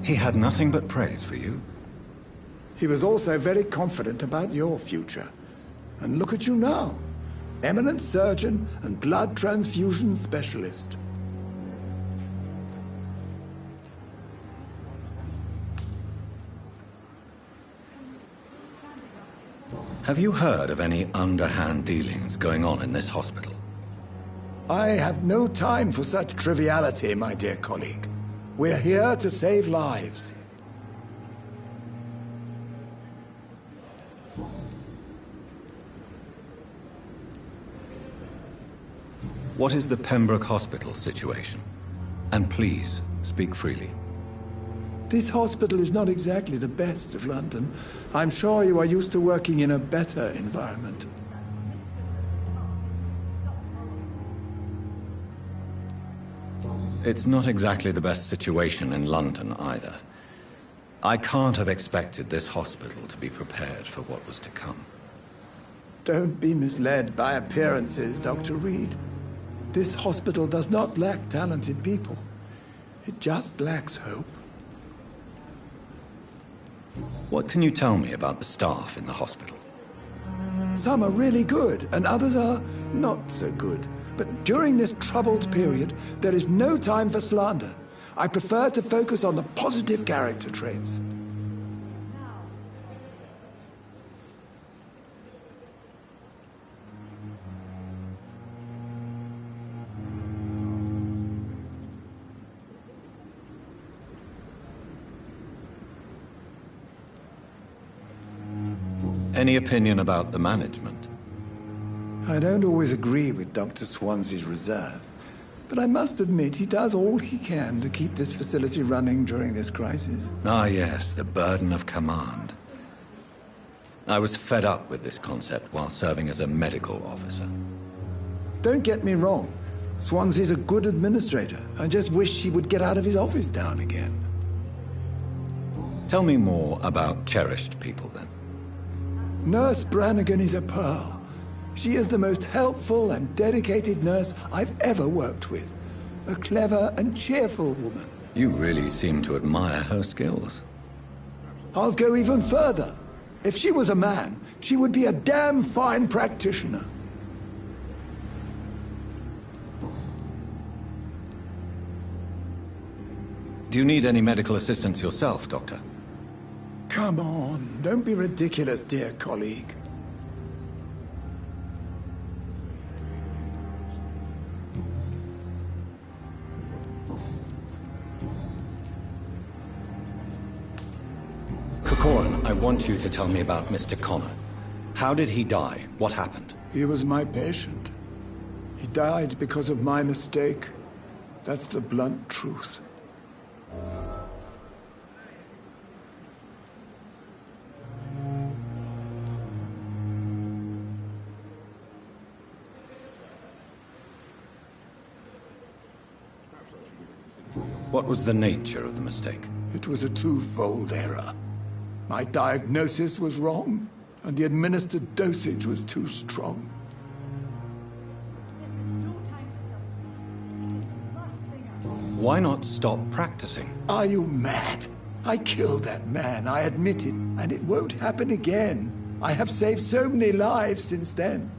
He had nothing but praise for you. He was also very confident about your future. And look at you now. Eminent surgeon and blood transfusion specialist. Have you heard of any underhand dealings going on in this hospital? I have no time for such triviality, my dear colleague. We're here to save lives. What is the Pembroke Hospital situation? And please, speak freely. This hospital is not exactly the best of London. I'm sure you are used to working in a better environment. It's not exactly the best situation in London either. I can't have expected this hospital to be prepared for what was to come. Don't be misled by appearances, Dr. Reed. This hospital does not lack talented people. It just lacks hope. What can you tell me about the staff in the hospital? Some are really good, and others are not so good. But during this troubled period, there is no time for slander. I prefer to focus on the positive character traits. Any opinion about the management? I don't always agree with Dr. Swansea's reserve, but I must admit he does all he can to keep this facility running during this crisis. Ah yes, the burden of command. I was fed up with this concept while serving as a medical officer. Don't get me wrong. Swansea's a good administrator. I just wish he would get out of his office now and again. Tell me more about cherished people then. Nurse Brannigan is a pearl. She is the most helpful and dedicated nurse I've ever worked with. A clever and cheerful woman. You really seem to admire her skills. I'll go even further. If she was a man, she would be a damn fine practitioner. Do you need any medical assistance yourself, Doctor? Come on, don't be ridiculous, dear colleague. Corcoran, I want you to tell me about Mr. Connor. How did he die? What happened? He was my patient. He died because of my mistake. That's the blunt truth. What was the nature of the mistake? It was a twofold error. My diagnosis was wrong, and the administered dosage was too strong. Why not stop practicing? Are you mad? I killed that man, I admit it, and it won't happen again. I have saved so many lives since then.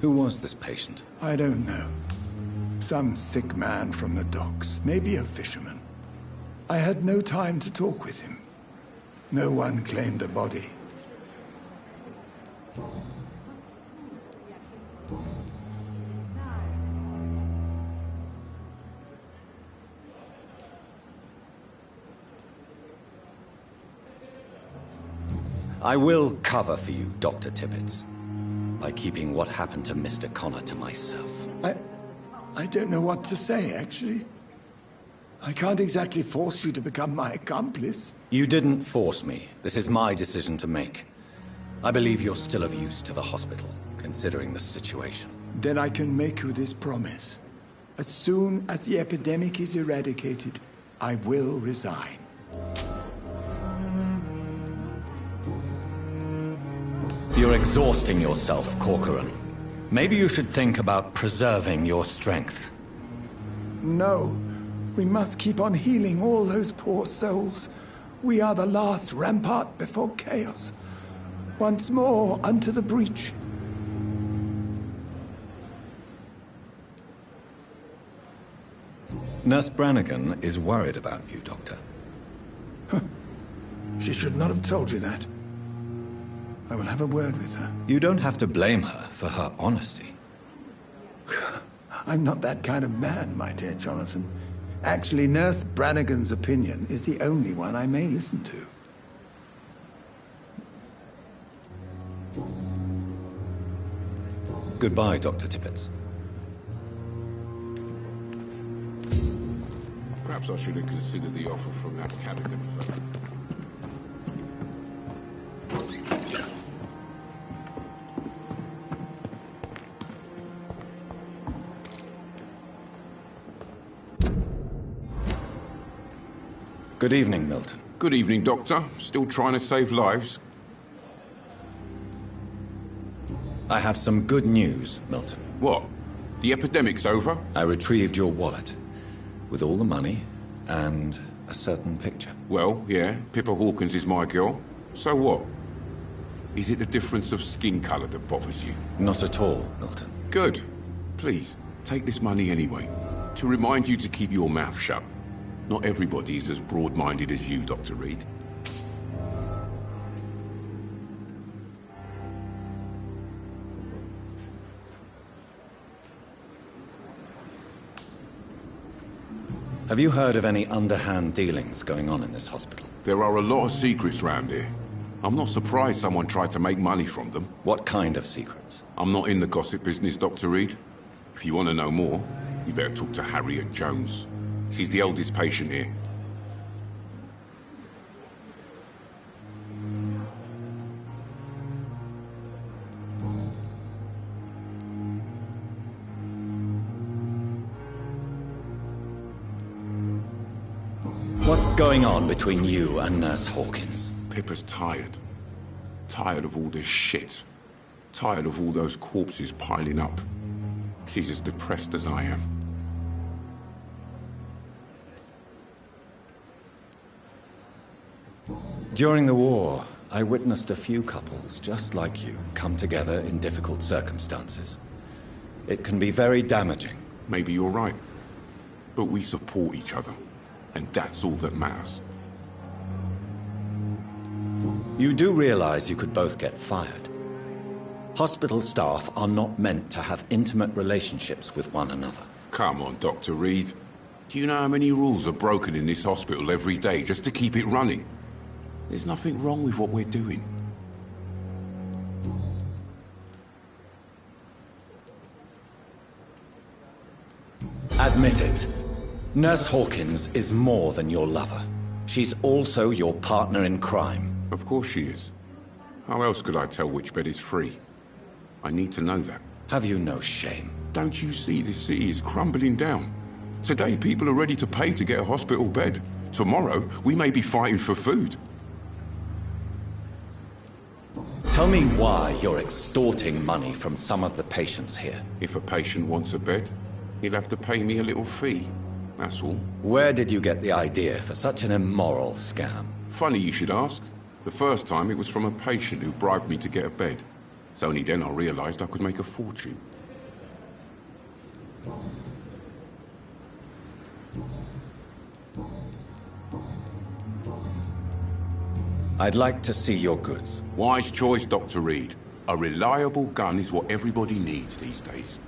Who was this patient? I don't know. Some sick man from the docks, maybe a fisherman. I had no time to talk with him. No one claimed a body. I will cover for you, Dr. Tippets, by keeping what happened to Mr. Connor to myself. I don't know what to say, actually. I can't exactly force you to become my accomplice. You didn't force me. This is my decision to make. I believe you're still of use to the hospital, considering the situation. Then I can make you this promise. As soon as the epidemic is eradicated, I will resign. You're exhausting yourself, Corcoran. Maybe you should think about preserving your strength. No. We must keep on healing all those poor souls. We are the last rampart before chaos. Once more unto the breach. Nurse Brannigan is worried about you, Doctor. She should not have told you that. I will have a word with her. You don't have to blame her for her honesty. I'm not that kind of man, my dear Jonathan. Actually, Nurse Brannigan's opinion is the only one I may listen to. Goodbye, Dr. Tippett. Perhaps I should have considered the offer from that Cadigan fellow. Good evening, Milton. Good evening, Doctor. Still trying to save lives? I have some good news, Milton. What? The epidemic's over? I retrieved your wallet, with all the money, and a certain picture. Well, yeah, Pippa Hawkins is my girl. So what? Is it the difference of skin colour that bothers you? Not at all, Milton. Good. Please, take this money anyway. To remind you to keep your mouth shut. Not everybody is as broad-minded as you, Dr. Reed. Have you heard of any underhand dealings going on in this hospital? There are a lot of secrets round here. I'm not surprised someone tried to make money from them. What kind of secrets? I'm not in the gossip business, Dr. Reed. If you want to know more, you better talk to Harriet Jones. She's the oldest patient here. What's going on between you and Nurse Hawkins? Pippa's tired. Tired of all this shit. Tired of all those corpses piling up. She's as depressed as I am. During the war, I witnessed a few couples just like you come together in difficult circumstances. It can be very damaging. Maybe you're right. But we support each other. And that's all that matters. You do realize you could both get fired. Hospital staff are not meant to have intimate relationships with one another. Come on, Dr. Reed. Do you know how many rules are broken in this hospital every day just to keep it running? There's nothing wrong with what we're doing. Admit it. Nurse Hawkins is more than your lover. She's also your partner in crime. Of course she is. How else could I tell which bed is free? I need to know that. Have you no shame? Don't you see this city is crumbling down? Today people are ready to pay to get a hospital bed. Tomorrow we may be fighting for food. Tell me why you're extorting money from some of the patients here. If a patient wants a bed, he'll have to pay me a little fee. That's all. Where did you get the idea for such an immoral scam? Funny you should ask. The first time it was from a patient who bribed me to get a bed. It's only then I realized I could make a fortune. I'd like to see your goods. Wise choice, Dr. Reed. A reliable gun is what everybody needs these days.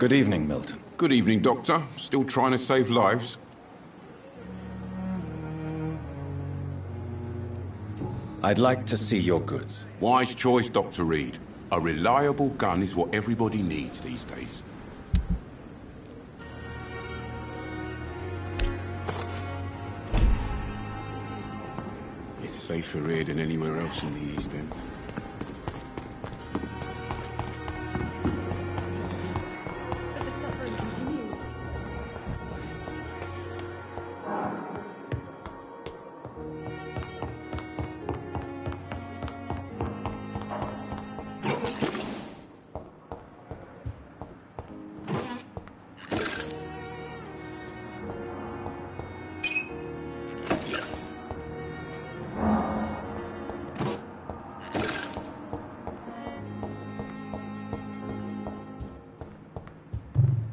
Good evening, Milton. Good evening, Doctor. Still trying to save lives? I'd like to see your goods. Wise choice, Dr. Reed. A reliable gun is what everybody needs these days. It's safer here than anywhere else in the East End. But the suffering continues.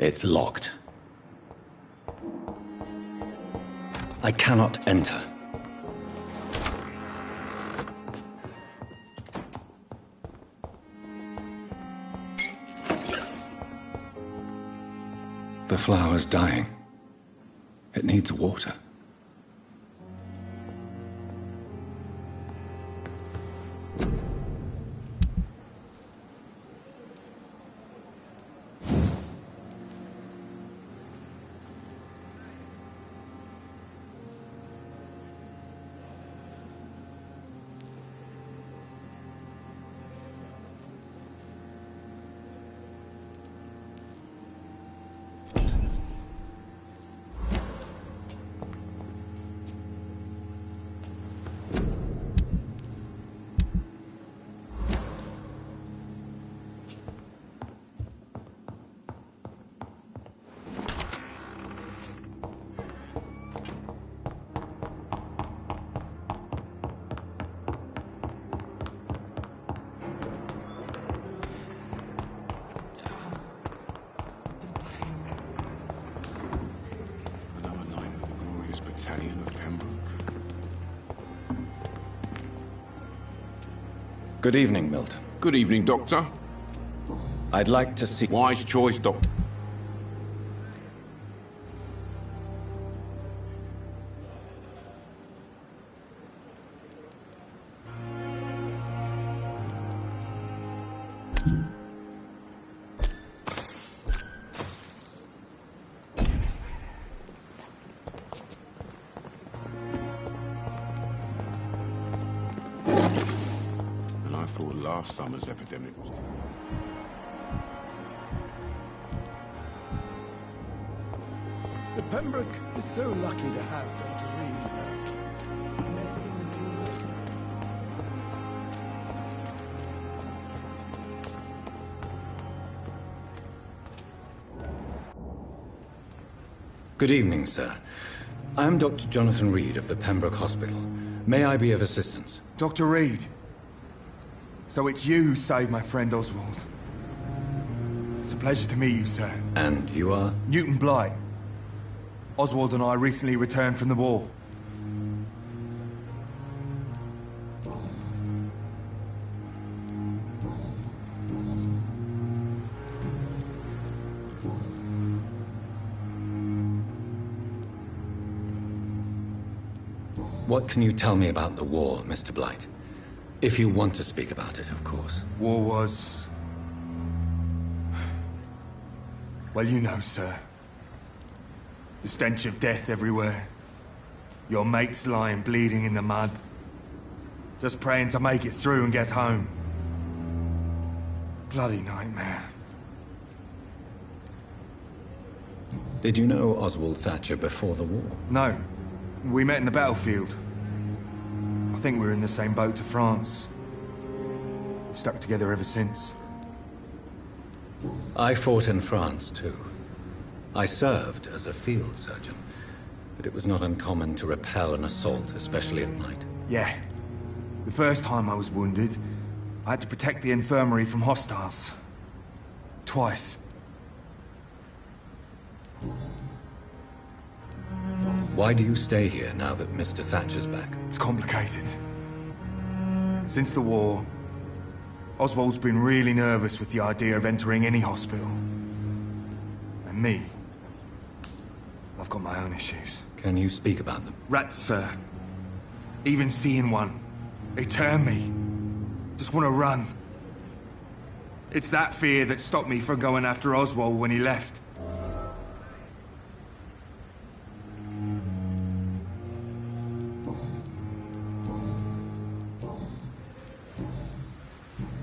It's locked. I cannot enter. The flower's dying. It needs water. Good evening, Milton. Good evening, Doctor. I'd like to see... Wise choice, Doctor. Last summer's epidemic was... The Pembroke is so lucky to have Dr. Reed. I met him in New York. Good evening, sir. I am Dr. Jonathan Reed of the Pembroke Hospital. May I be of assistance? Dr. Reed. So it's you who saved my friend Oswald. It's a pleasure to meet you, sir. And you are? Newton Blight. Oswald and I recently returned from the war. What can you tell me about the war, Mr. Blight? If you want to speak about it, of course. War was... Well, you know, sir. The stench of death everywhere. Your mates lying bleeding in the mud. Just praying to make it through and get home. Bloody nightmare. Did you know Oswald Thatcher before the war? No. We met in the battlefield. I think we're in the same boat to France. We've stuck together ever since. I fought in France, too. I served as a field surgeon, but it was not uncommon to repel an assault, especially at night. Yeah. The first time I was wounded, I had to protect the infirmary from hostiles. Twice. Why do you stay here now that Mr. Thatcher's back? It's complicated. Since the war, Oswald's been really nervous with the idea of entering any hospital. Me? I've got my own issues. Can you speak about them? Rats, sir. Even seeing one, they turn me. Just want to run. It's that fear that stopped me from going after Oswald when he left.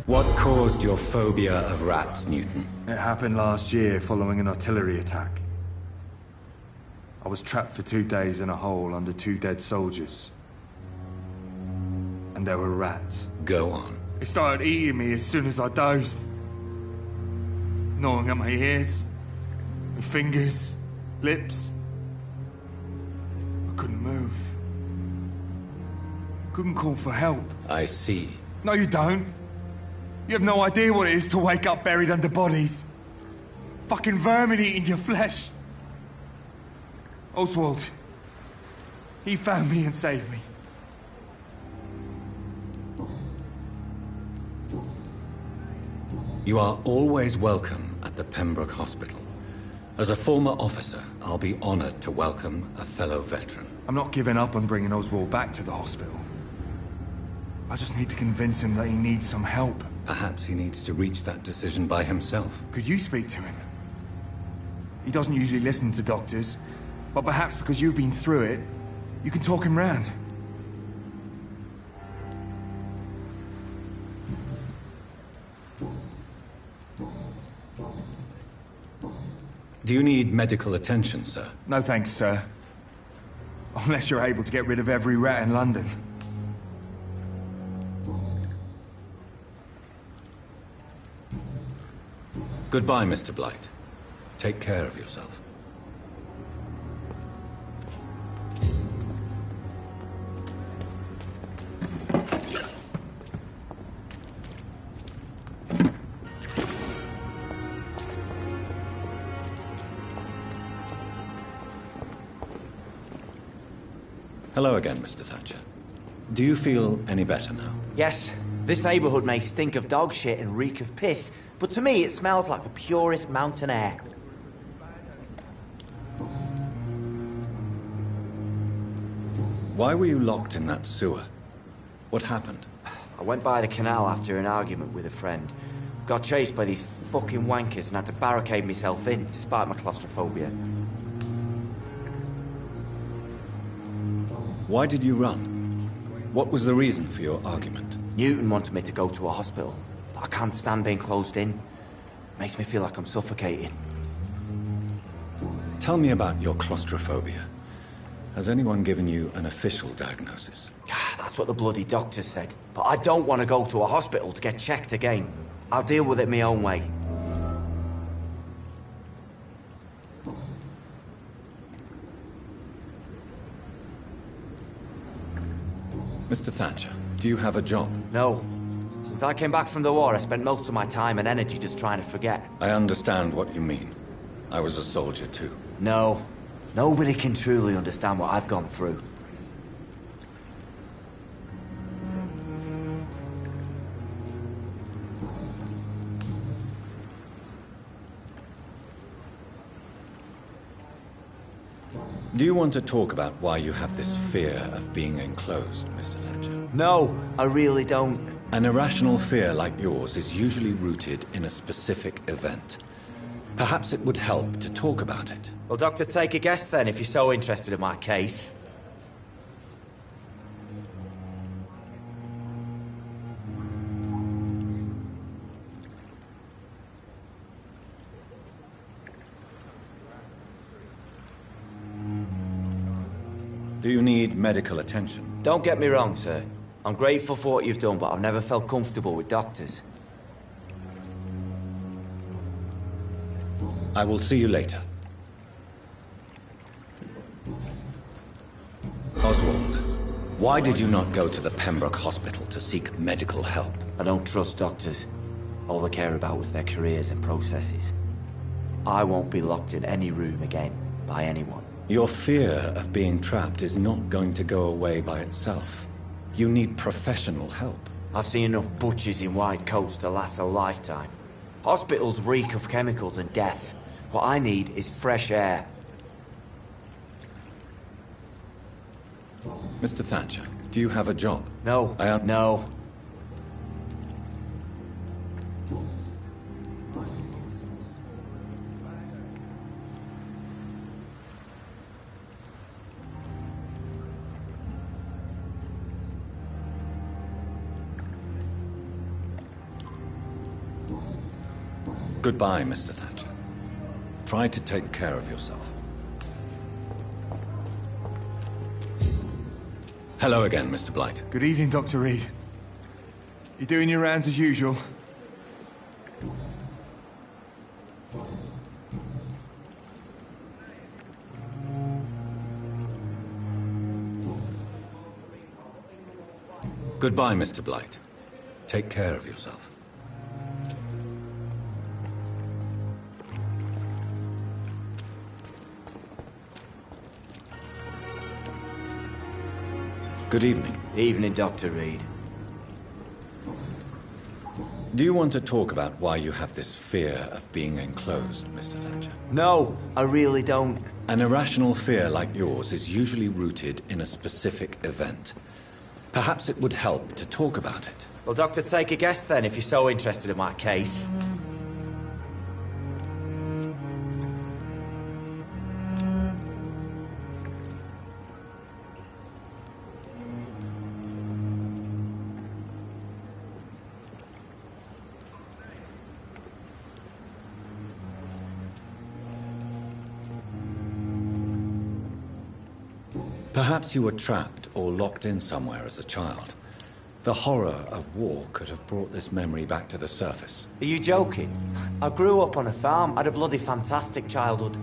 What caused your phobia of rats, Newton? It happened last year following an artillery attack. I was trapped for 2 days in a hole under 2 dead soldiers. And there were rats. Go on. They started eating me as soon as I dozed. Gnawing at my ears, my fingers, lips. I couldn't move. Couldn't call for help. I see. No, you don't. You have no idea what it is to wake up buried under bodies. Fucking vermin eating your flesh. Oswald. He found me and saved me. You are always welcome at the Pembroke Hospital. As a former officer, I'll be honored to welcome a fellow veteran. I'm not giving up on bringing Oswald back to the hospital. I just need to convince him that he needs some help. Perhaps he needs to reach that decision by himself. Could you speak to him? He doesn't usually listen to doctors, but perhaps because you've been through it, you can talk him round. Do you need medical attention, sir? No thanks, sir. Unless you're able to get rid of every rat in London. Goodbye, Mr. Blight. Take care of yourself. Hello again, Mr. Thatcher. Do you feel any better now? Yes, this neighborhood may stink of dog shit and reek of piss, but to me it smells like the purest mountain air. Why were you locked in that sewer? What happened? I went by the canal after an argument with a friend. Got chased by these fucking wankers and had to barricade myself in, despite my claustrophobia. Why did you run? What was the reason for your argument? Newton wanted me to go to a hospital, but I can't stand being closed in. Makes me feel like I'm suffocating. Tell me about your claustrophobia. Has anyone given you an official diagnosis? That's what the bloody doctor said. But I don't want to go to a hospital to get checked again. I'll deal with it my own way. Mr. Thatcher, do you have a job? No. Since I came back from the war, I spent most of my time and energy just trying to forget. I understand what you mean. I was a soldier too. No. Nobody can truly understand what I've gone through. Do you want to talk about why you have this fear of being enclosed, Mr. Thatcher? No, I really don't. An irrational fear like yours is usually rooted in a specific event. Perhaps it would help to talk about it. Well, Doctor, take a guess then, if you're so interested in my case. Do you need medical attention? Don't get me wrong, sir. I'm grateful for what you've done, but I've never felt comfortable with doctors. I will see you later. Oswald, why did you not go to the Pembroke Hospital to seek medical help? I don't trust doctors. All they care about was their careers and processes. I won't be locked in any room again, by anyone. Your fear of being trapped is not going to go away by itself. You need professional help. I've seen enough butchers in white coats to last a lifetime. Hospitals reek of chemicals and death. What I need is fresh air. Mr. Thatcher, do you have a job? No. No. Goodbye, Mr. Thatcher. Try to take care of yourself. Hello again, Mr. Blight. Good evening, Dr. Reed. You doing your rounds as usual? Goodbye, Mr. Blight. Take care of yourself. Good evening. Evening, Dr. Reed. Do you want to talk about why you have this fear of being enclosed, Mr. Thatcher? No, I really don't. An irrational fear like yours is usually rooted in a specific event. Perhaps it would help to talk about it. Well, Doctor, take a guess then, if you're so interested in my case. Perhaps you were trapped or locked in somewhere as a child. The horror of war could have brought this memory back to the surface. Are you joking? I grew up on a farm, I had a bloody fantastic childhood.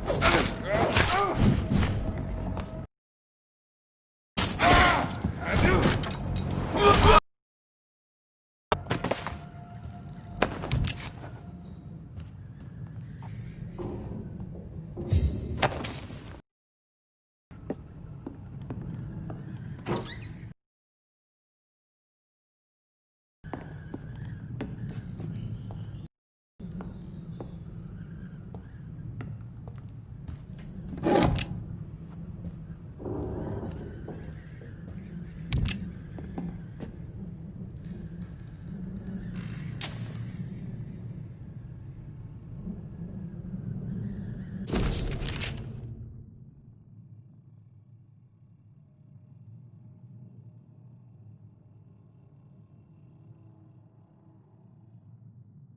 Stand up.